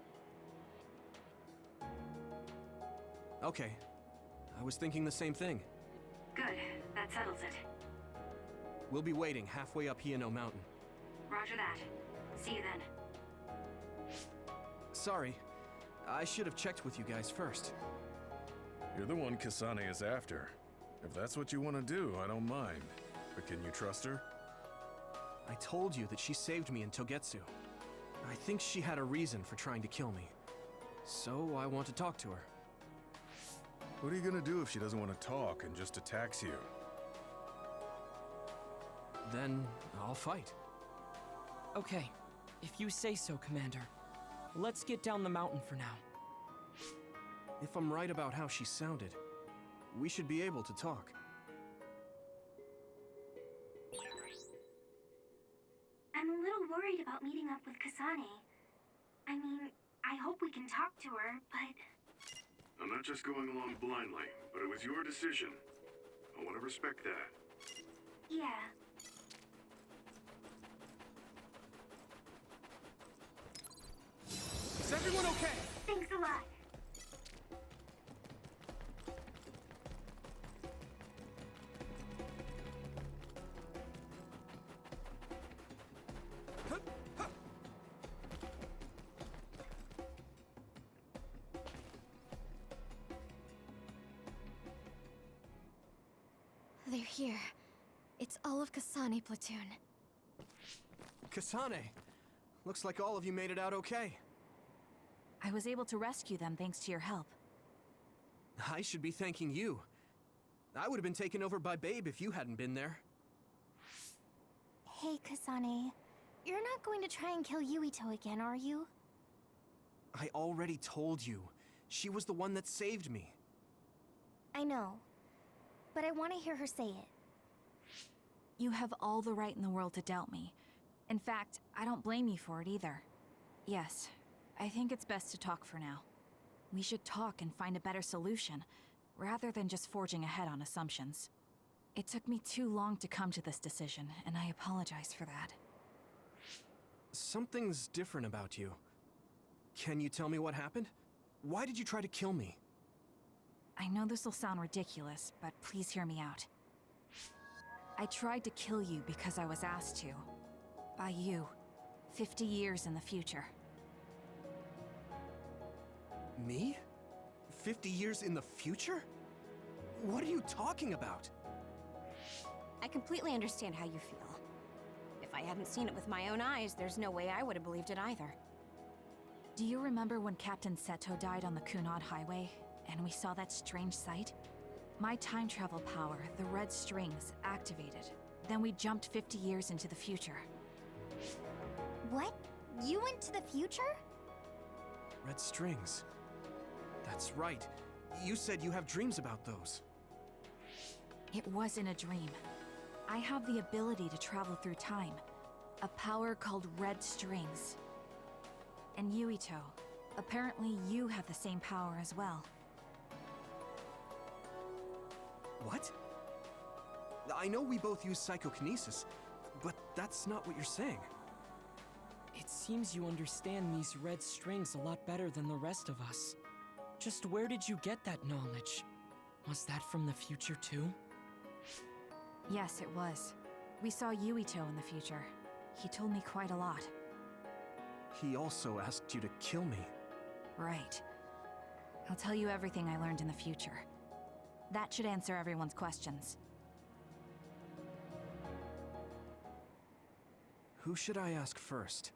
Okay. I was thinking the same thing. Good, that settles it. We'll be waiting halfway up Hino Mountain. Roger that. See you then. Sorry. I should have checked with you guys first. You're the one Kasane is after. If that's what you want to do, I don't mind. But can you trust her? I told you that she saved me in Togetsu. I think she had a reason for trying to kill me. So I want to talk to her. What are you gonna do if she doesn't want to talk and just attacks you? Then I'll fight. Okay, if you say so, Commander. Let's get down the mountain for now. If I'm right about how she sounded, we should be able to talk. I'm a little worried about meeting up with Kasane. I mean, I hope we can talk to her, but... I'm not just going along blindly, but it was your decision. I want to respect that. Yeah. Is everyone okay? Thanks a lot. They're here. It's all of Kasane platoon. Kasane! Looks like all of you made it out okay. I was able to rescue them thanks to your help. I should be thanking you. I would have been taken over by Babe if you hadn't been there. Hey, Kasane. You're not going to try and kill Yuito again, are you? I already told you. She was the one that saved me. I know. But I want to hear her say it. You have all the right in the world to doubt me. In fact, I don't blame you for it either. Yes, I think it's best to talk for now. We should talk and find a better solution, rather than just forging ahead on assumptions. It took me too long to come to this decision, and I apologize for that. Something's different about you. Can you tell me what happened? Why did you try to kill me? I know this will sound ridiculous, but please hear me out. I tried to kill you because I was asked to. By you. 50 years in the future. Me? 50 years in the future? What are you talking about? I completely understand how you feel. If I hadn't seen it with my own eyes, there's no way I would have believed it either. Do you remember when Captain Seto died on the Kunad Highway, and we saw that strange sight? My time travel power, the red strings, activated. Then we jumped 50 years into the future. What? You went to the future? Red strings. That's right. You said you have dreams about those. It wasn't a dream. I have the ability to travel through time. A power called red strings. And Yuito, apparently you have the same power as well. What? I know we both use psychokinesis, but that's not what you're saying. It seems you understand these red strings a lot better than the rest of us. Just where did you get that knowledge? Was that from the future too? Yes, it was. We saw Yuito in the future. He told me quite a lot. He also asked you to kill me. Right. I'll tell you everything I learned in the future. That should answer everyone's questions. Who should I ask first?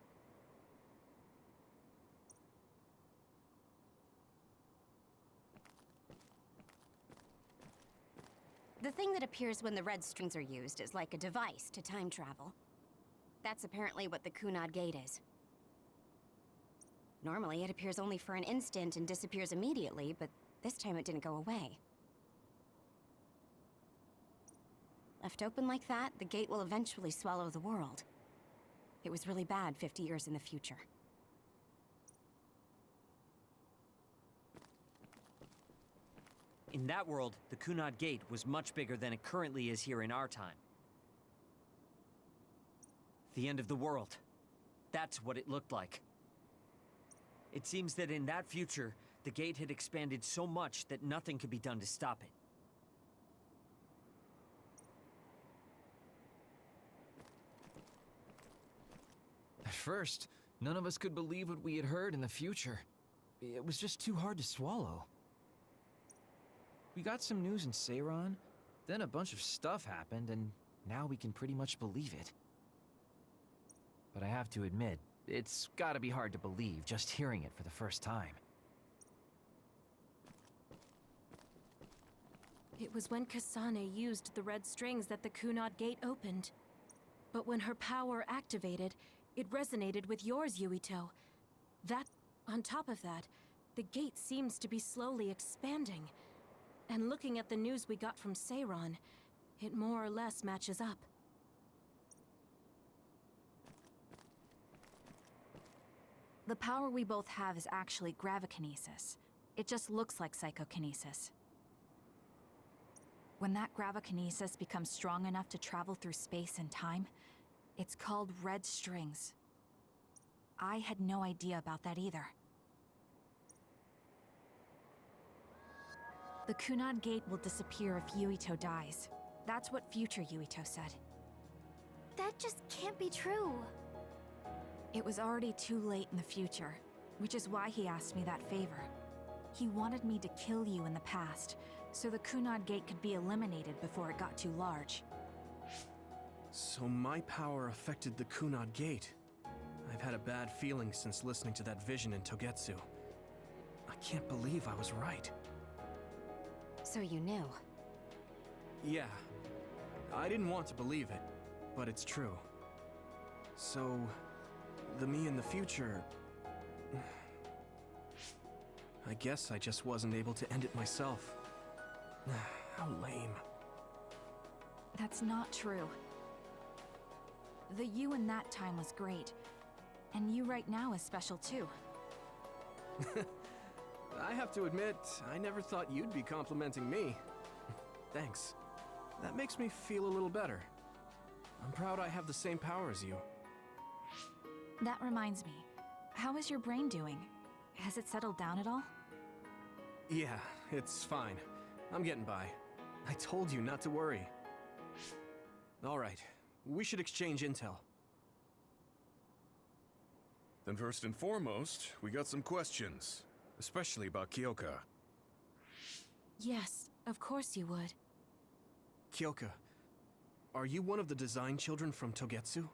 The thing that appears when the red strings are used is like a device to time travel. That's apparently what the Kunad Gate is. Normally, it appears only for an instant and disappears immediately, but this time it didn't go away. Left open like that, the gate will eventually swallow the world. It was really bad 50 years in the future. In that world, the Kunad Gate was much bigger than it currently is here in our time. The end of the world. That's what it looked like. It seems that in that future, the gate had expanded so much that nothing could be done to stop it. At first, none of us could believe what we had heard in the future. It was just too hard to swallow. We got some news in Seiran, then a bunch of stuff happened, and now we can pretty much believe it. But I have to admit, it's gotta be hard to believe just hearing it for the first time. It was when Kasane used the red strings that the Kunad Gate opened. But when her power activated, it resonated with yours, Yuito. On top of that, the gate seems to be slowly expanding. And looking at the news we got from Seiron, it more or less matches up. The power we both have is actually gravikinesis. It just looks like psychokinesis. When that gravikinesis becomes strong enough to travel through space and time, it's called red strings. I had no idea about that either. The Kunad Gate will disappear if Yuito dies. That's what future Yuito said. That just can't be true. It was already too late in the future, which is why he asked me that favor. He wanted me to kill you in the past, so the Kunad Gate could be eliminated before it got too large. So my power affected the Kunad Gate. I've had a bad feeling since listening to that vision in Togetsu. I can't believe I was right. So you knew? Yeah. I didn't want to believe it, but it's true. So, the me in the future... I guess I just wasn't able to end it myself. How lame. That's not true. The you in that time was great, and you right now is special too. I have to admit, I never thought you'd be complimenting me. Thanks. That makes me feel a little better. I'm proud I have the same power as you. That reminds me, how is your brain doing? Has it settled down at all? Yeah, it's fine. I'm getting by. I told you not to worry. All right, we should exchange intel. Then first and foremost, we got some questions. Especially about Kyoka. Yes, of course you would. Kyoka, are you one of the design children from Togetsu?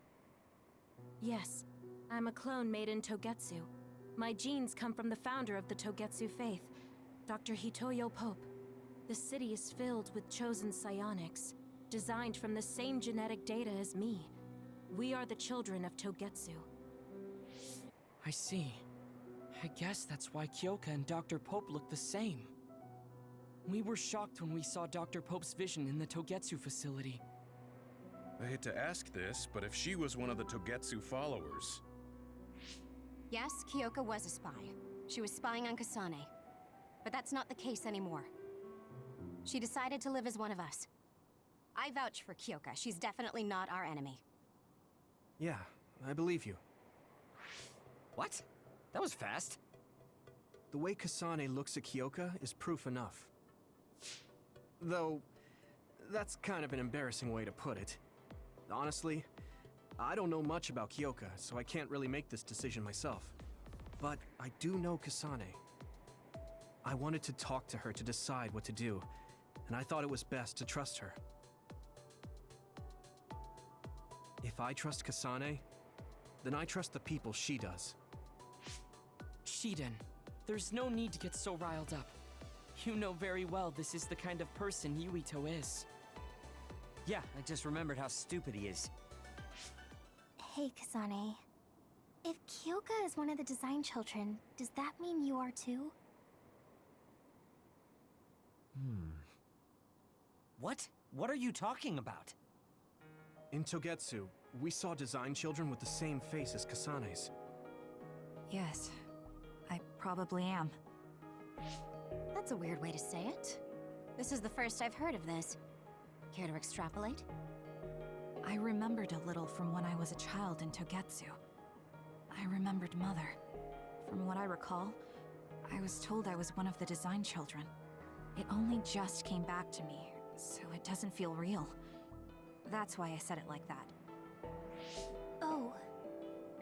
Yes, I'm a clone made in Togetsu. My genes come from the founder of the Togetsu faith, Dr. Hitoyo Pope. The city is filled with chosen psionics, designed from the same genetic data as me. We are the children of Togetsu. I see. I guess that's why Kyoka and Dr. Pope look the same. We were shocked when we saw Dr. Pope's vision in the Togetsu facility. I hate to ask this, but if she was one of the Togetsu followers... Yes, Kyoka was a spy. She was spying on Kasane. But that's not the case anymore. She decided to live as one of us. I vouch for Kyoka. She's definitely not our enemy. Yeah, I believe you. What? That was fast. The way Kasane looks at Kyoka is proof enough. Though, that's kind of an embarrassing way to put it. Honestly, I don't know much about Kyoka, so I can't really make this decision myself. But I do know Kasane. I wanted to talk to her to decide what to do, and I thought it was best to trust her. If I trust Kasane, then I trust the people she does. Shiden, there's no need to get so riled up. You know very well this is the kind of person Yuito is. Yeah, I just remembered how stupid he is. Hey, Kasane. If Kyoka is one of the design children, does that mean you are too? What? What are you talking about? In Togetsu, we saw design children with the same face as Kasane's. Yes, I probably am. That's a weird way to say it. This is the first I've heard of this. Care to extrapolate? I remembered a little from when I was a child in Togetsu. I remembered Mother. From what I recall, I was told I was one of the design children. It only just came back to me, so it doesn't feel real. That's why I said it like that. Oh,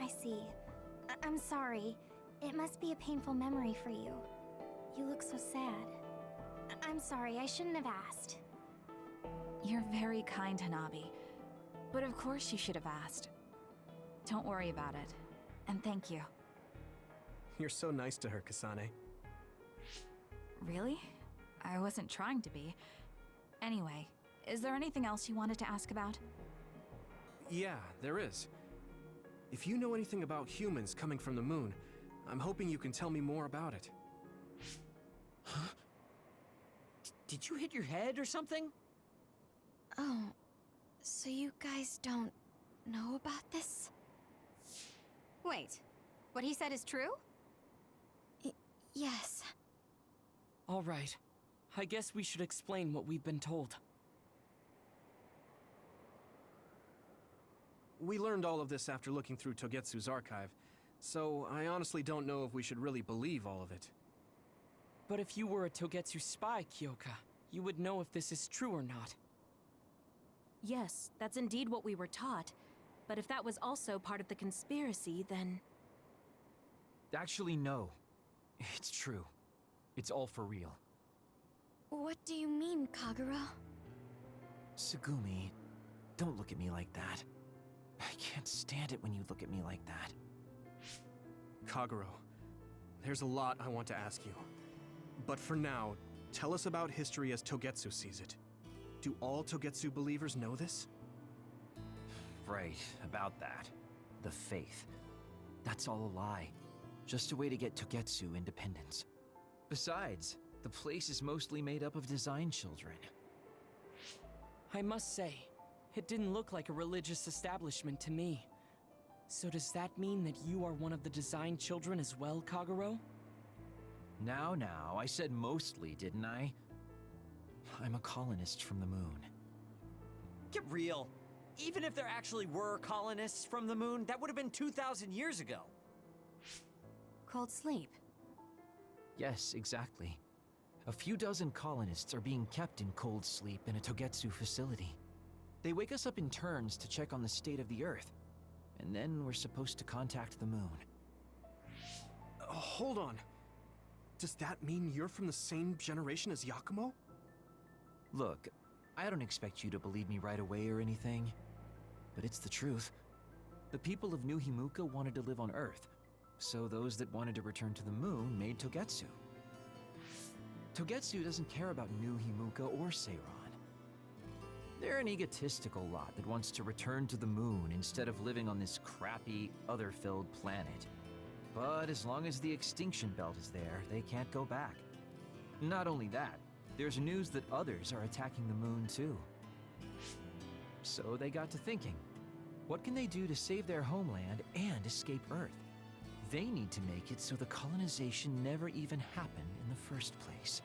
I see. I'm sorry. It must be a painful memory for you. You look so sad. I'm sorry, I shouldn't have asked. You're very kind, Hanabi. But of course you should have asked. Don't worry about it. And thank you. You're so nice to her, Kasane. Really? I wasn't trying to be. Anyway, is there anything else you wanted to ask about? Yeah, there is. If you know anything about humans coming from the moon, I'm hoping you can tell me more about it. Huh? Did you hit your head or something? Oh, so you guys don't know about this? Wait, what he said is true? Yes. All right. I guess we should explain what we've been told. We learned all of this after looking through Togetsu's archive, so I honestly don't know if we should really believe all of it. But if you were a Togetsu spy, Kyoka, you would know if this is true or not. Yes, that's indeed what we were taught. But if that was also part of the conspiracy, then... Actually, no. It's true. It's all for real. What do you mean, Kagero? Tsugumi, don't look at me like that. I can't stand it when you look at me like that. Kagero, there's a lot I want to ask you. But for now, tell us about history as Togetsu sees it. Do all Togetsu believers know this? Right, about that. The faith. That's all a lie. Just a way to get Togetsu independence. Besides, the place is mostly made up of design children. I must say, it didn't look like a religious establishment to me. So does that mean that you are one of the design children as well, Kagero? Now, I said mostly, didn't I? I'm a colonist from the moon. Get real. Even if there actually were colonists from the moon, that would have been 2,000 years ago. Cold sleep. Yes, exactly. A few dozen colonists are being kept in cold sleep in a Togetsu facility. They wake us up in turns to check on the state of the Earth, and then we're supposed to contact the moon. Hold on. Does that mean you're from the same generation as Yakumo? Look, I don't expect you to believe me right away or anything, but it's the truth. The people of New Himuka wanted to live on Earth, so those that wanted to return to the moon made Togetsu. Togetsu doesn't care about New Himuka or Seiran. They're an egotistical lot that wants to return to the moon instead of living on this crappy, other-filled planet. But as long as the extinction belt is there, they can't go back. Not only that, there's news that others are attacking the moon too. So they got to thinking, what can they do to save their homeland and escape Earth? They need to make it so the colonization never even happened in the first place.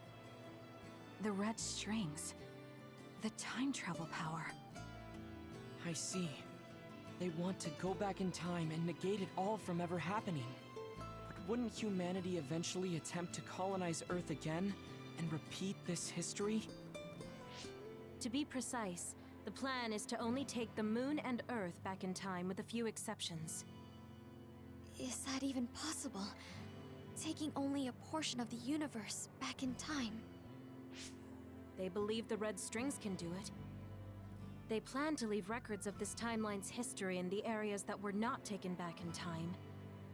The red strings. The time travel power. I see. They want to go back in time and negate it all from ever happening. But wouldn't humanity eventually attempt to colonize Earth again and repeat this history? To be precise, the plan is to only take the moon and Earth back in time with a few exceptions. Is that even possible? Taking only a portion of the universe back in time? They believe the red strings can do it. They plan to leave records of this timeline's history in the areas that were not taken back in time,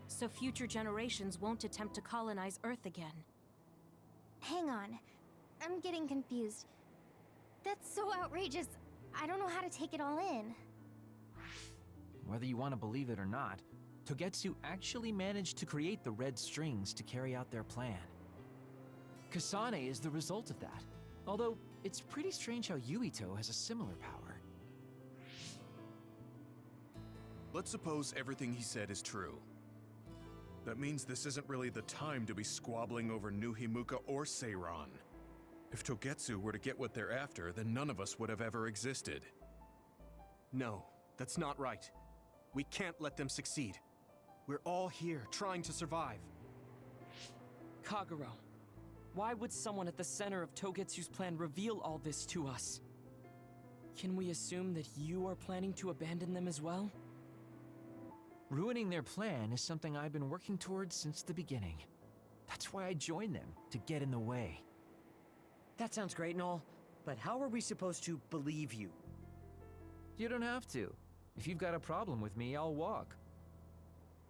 so future generations won't attempt to colonize Earth again. Hang on. I'm getting confused. That's so outrageous. I don't know how to take it all in. Whether you want to believe it or not, Togetsu actually managed to create the red strings to carry out their plan. Kasane is the result of that, although it's pretty strange how Yuito has a similar power. Let's suppose everything he said is true. That means this isn't really the time to be squabbling over New Himuka or Seiran. If Togetsu were to get what they're after, then none of us would have ever existed. No, that's not right. We can't let them succeed. We're all here, trying to survive. Kagero, why would someone at the center of Togetsu's plan reveal all this to us? Can we assume that you are planning to abandon them as well? Ruining their plan is something I've been working towards since the beginning. That's why I joined them, to get in the way. That sounds great and all, but how are we supposed to believe you? You don't have to. If you've got a problem with me, I'll walk.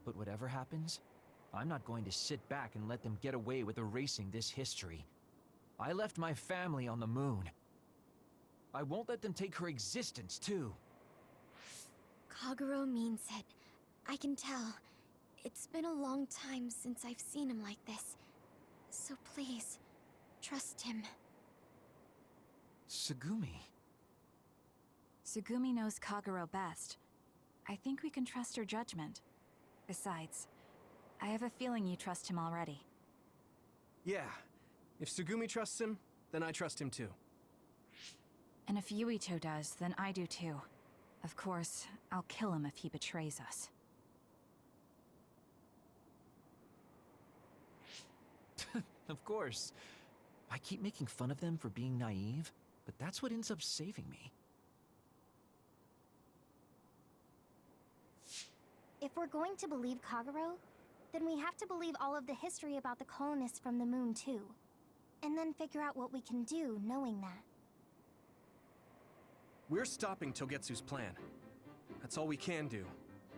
But whatever happens, I'm not going to sit back and let them get away with erasing this history. I left my family on the moon. I won't let them take her existence, too. Kagero means it. I can tell. It's been a long time since I've seen him like this. So please, trust him. Tsugumi. Tsugumi knows Kagero best. I think we can trust her judgment. Besides, I have a feeling you trust him already. Yeah. If Tsugumi trusts him, then I trust him too. And if Yuito does, then I do too. Of course, I'll kill him if he betrays us. Of course. I keep making fun of them for being naive, but that's what ends up saving me. If we're going to believe Kagero, then we have to believe all of the history about the colonists from the moon too. And then figure out what we can do knowing that. We're stopping Togetsu's plan. That's all we can do.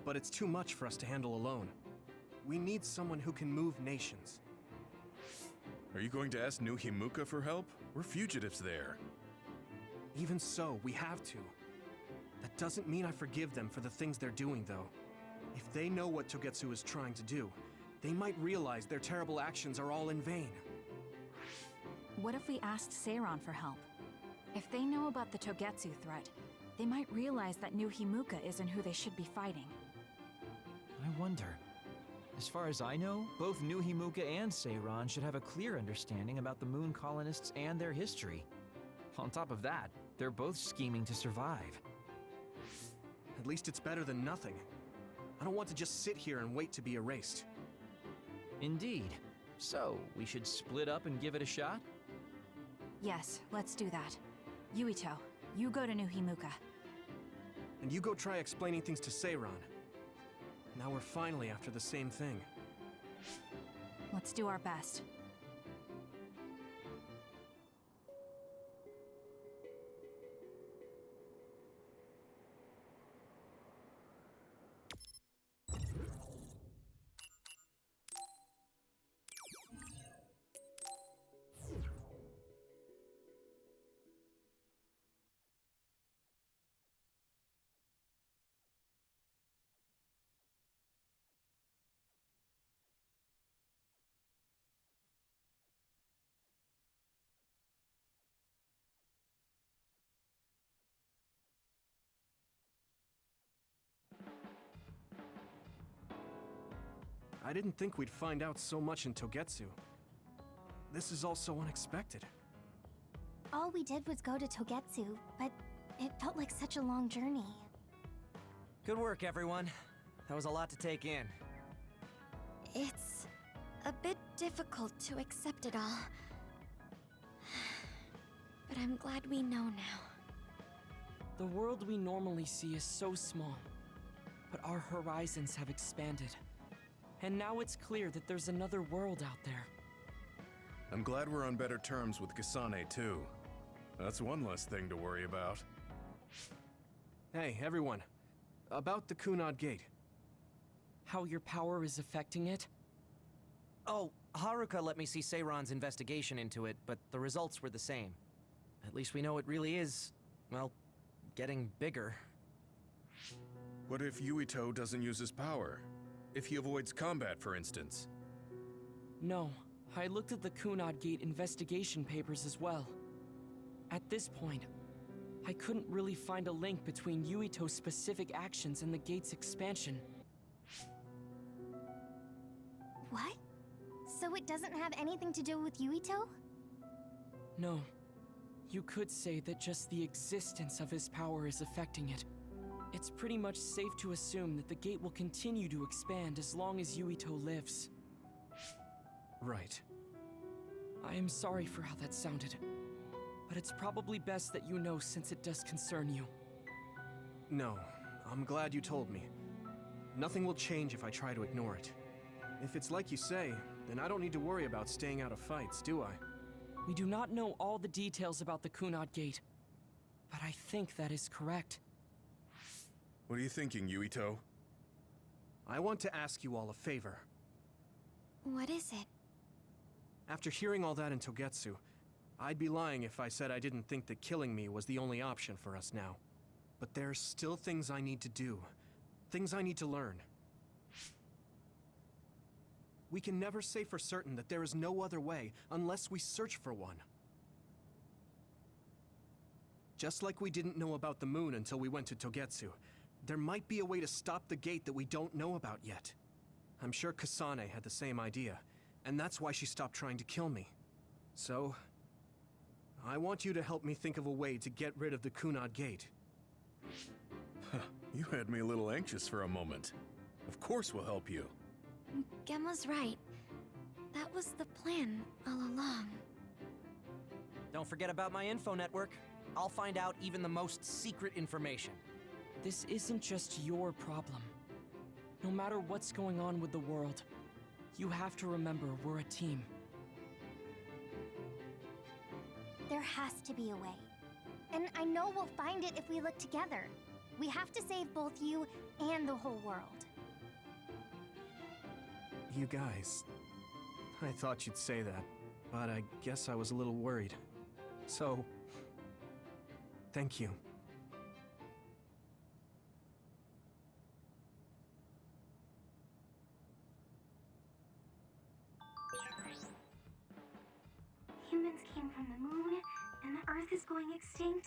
But it's too much for us to handle alone. We need someone who can move nations. Are you going to ask New Himuka for help? We're fugitives there. Even so, we have to. That doesn't mean I forgive them for the things they're doing, though. If they know what Togetsu is trying to do, they might realize their terrible actions are all in vain. What if we asked Seiron for help? If they know about the Togetsu threat, they might realize that New Himuka isn't who they should be fighting. I wonder. As far as I know, both New Himuka and Seiron should have a clear understanding about the moon colonists and their history. On top of that, they're both scheming to survive. At least it's better than nothing. I don't want to just sit here and wait to be erased. Indeed. So, we should split up and give it a shot? Yes, let's do that. Yuito, you go to New Himuka. And you go try explaining things to Seiron. Now we're finally after the same thing. Let's do our best. I didn't think we'd find out so much in Togetsu. This is all so unexpected. All we did was go to Togetsu, but it felt like such a long journey. Good work, everyone. That was a lot to take in. It's a bit difficult to accept it all. But I'm glad we know now. The world we normally see is so small, but our horizons have expanded. And now it's clear that there's another world out there. I'm glad we're on better terms with Kasane, too. That's one less thing to worry about. Hey, everyone. About the Kunad Gate. How your power is affecting it? Oh, Haruka let me see Seiron's investigation into it, but the results were the same. At least we know it really is, well, getting bigger. What if Yuito doesn't use his power? If he avoids combat, for instance? No, I looked at the Kunad Gate investigation papers as well. At this point, I couldn't really find a link between Yuito's specific actions and the gate's expansion. What? So it doesn't have anything to do with Yuito? No. You could say that just the existence of his power is affecting it. It's pretty much safe to assume that the gate will continue to expand as long as Yuito lives. Right. I am sorry for how that sounded, but it's probably best that you know since it does concern you. No, I'm glad you told me. Nothing will change if I try to ignore it. If it's like you say, then I don't need to worry about staying out of fights, do I? We do not know all the details about the Kunad Gate, but I think that is correct. What are you thinking, Yuito? I want to ask you all a favor. What is it? After hearing all that in Togetsu, I'd be lying if I said I didn't think that killing me was the only option for us now. But there's still things I need to do. Things I need to learn. We can never say for certain that there is no other way unless we search for one. Just like we didn't know about the moon until we went to Togetsu, there might be a way to stop the gate that we don't know about yet. I'm sure Kasane had the same idea, and that's why she stopped trying to kill me. So, I want you to help me think of a way to get rid of the Kunad Gate. You had me a little anxious for a moment. Of course we'll help you. Gemma's right. That was the plan all along. Don't forget about my info network. I'll find out even the most secret information. This isn't just your problem. No matter what's going on with the world, you have to remember we're a team. There has to be a way. And I know we'll find it if we look together. We have to save both you and the whole world. You guys, I thought you'd say that, but I guess I was a little worried. So, thank you. Humans came from the moon, and the Earth is going extinct.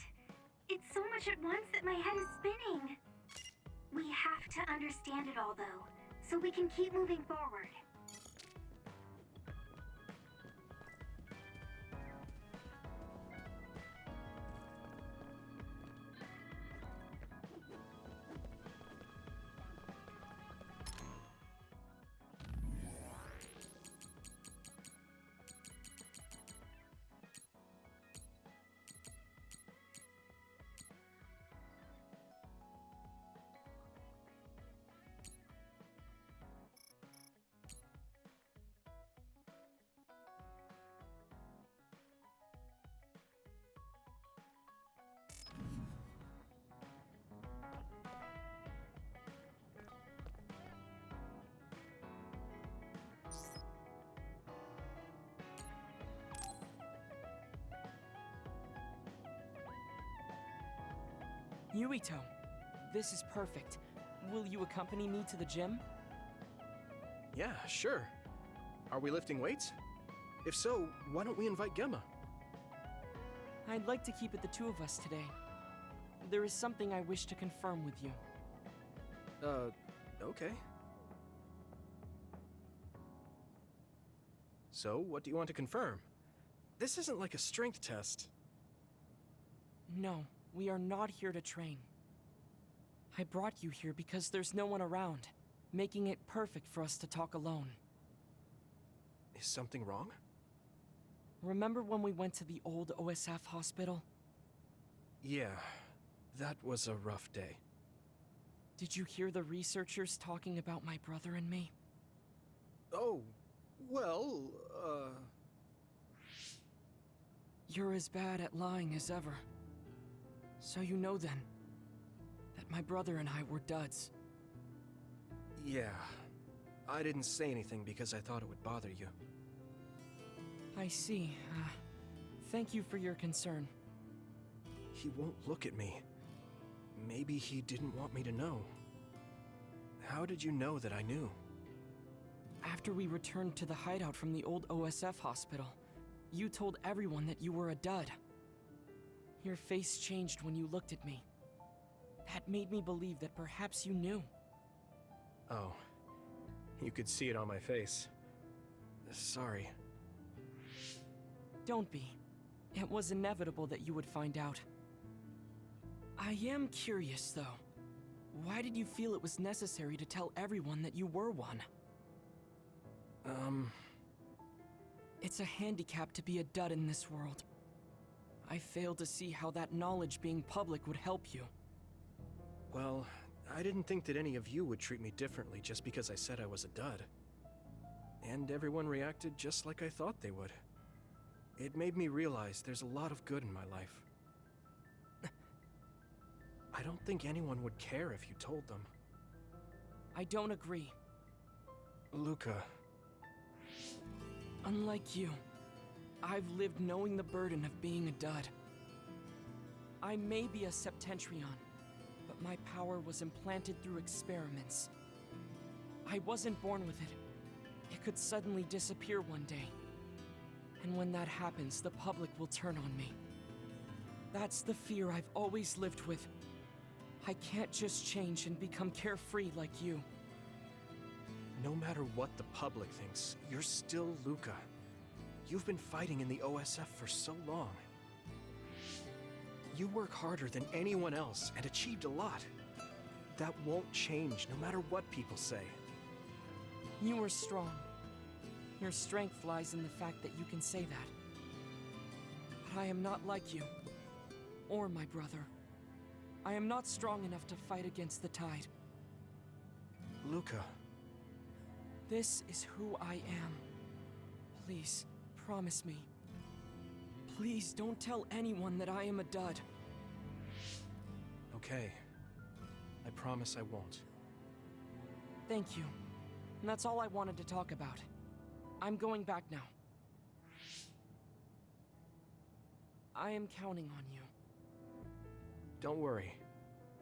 It's so much at once that my head is spinning. We have to understand it all, though, so we can keep moving forward. Yuito, this is perfect. Will you accompany me to the gym? Yeah, sure. Are we lifting weights? If so, why don't we invite Gemma? I'd like to keep it the two of us today. There is something I wish to confirm with you. Okay. So, what do you want to confirm? This isn't like a strength test. No, we are not here to train. I brought you here because there's no one around, making it perfect for us to talk alone. Is something wrong? Remember when we went to the old OSF hospital? Yeah, that was a rough day. Did you hear the researchers talking about my brother and me? Oh, well, You're as bad at lying as ever. So you know then, that my brother and I were duds. Yeah. I didn't say anything because I thought it would bother you. I see. Thank you for your concern. He won't look at me. Maybe he didn't want me to know. How did you know that I knew? After we returned to the hideout from the old OSF hospital, you told everyone that you were a dud. Your face changed when you looked at me. That made me believe that perhaps you knew. Oh. You could see it on my face. Sorry. Don't be. It was inevitable that you would find out. I am curious, though. Why did you feel it was necessary to tell everyone that you were one? It's a handicap to be a dud in this world. I fail to see how that knowledge being public would help you. Well, I didn't think that any of you would treat me differently just because I said I was a dud. And everyone reacted just like I thought they would. It made me realize there's a lot of good in my life. I don't think anyone would care if you told them. I don't agree. Luca. Unlike you, I've lived knowing the burden of being a dud. I may be a Septentrion, but my power was implanted through experiments. I wasn't born with it. It could suddenly disappear one day. And when that happens, the public will turn on me. That's the fear I've always lived with. I can't just change and become carefree like you. No matter what the public thinks, you're still Luca. You've been fighting in the OSF for so long. You work harder than anyone else and achieved a lot. That won't change no matter what people say. You are strong. Your strength lies in the fact that you can say that. But I am not like you. Or my brother. I am not strong enough to fight against the tide. Luca. This is who I am. Please, promise me. Please don't tell anyone that I am a dud. Okay. I promise I won't. Thank you. And that's all I wanted to talk about. I'm going back now. I am counting on you. Don't worry.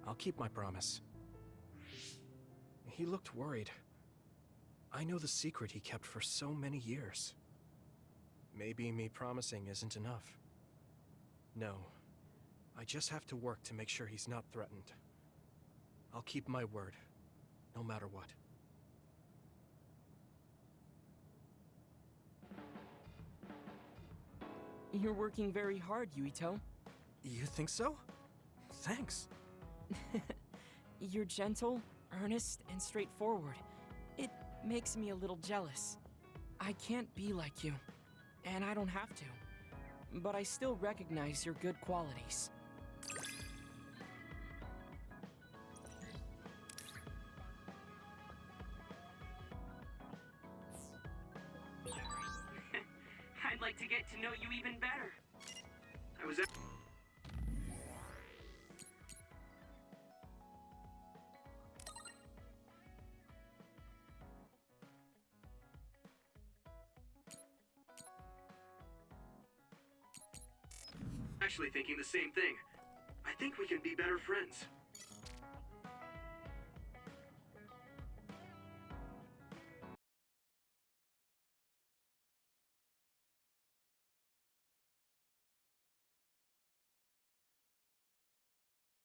I'll keep my promise. He looked worried. I know the secret he kept for so many years. Maybe me promising isn't enough. No. I just have to work to make sure he's not threatened. I'll keep my word, no matter what. You're working very hard, Yuito. You think so? Thanks. You're gentle, earnest, and straightforward. It makes me a little jealous. I can't be like you, and I don't have to. But I still recognize your good qualities. I'd like to get to know you even better. I was actually thinking the same thing. I think we can be better friends.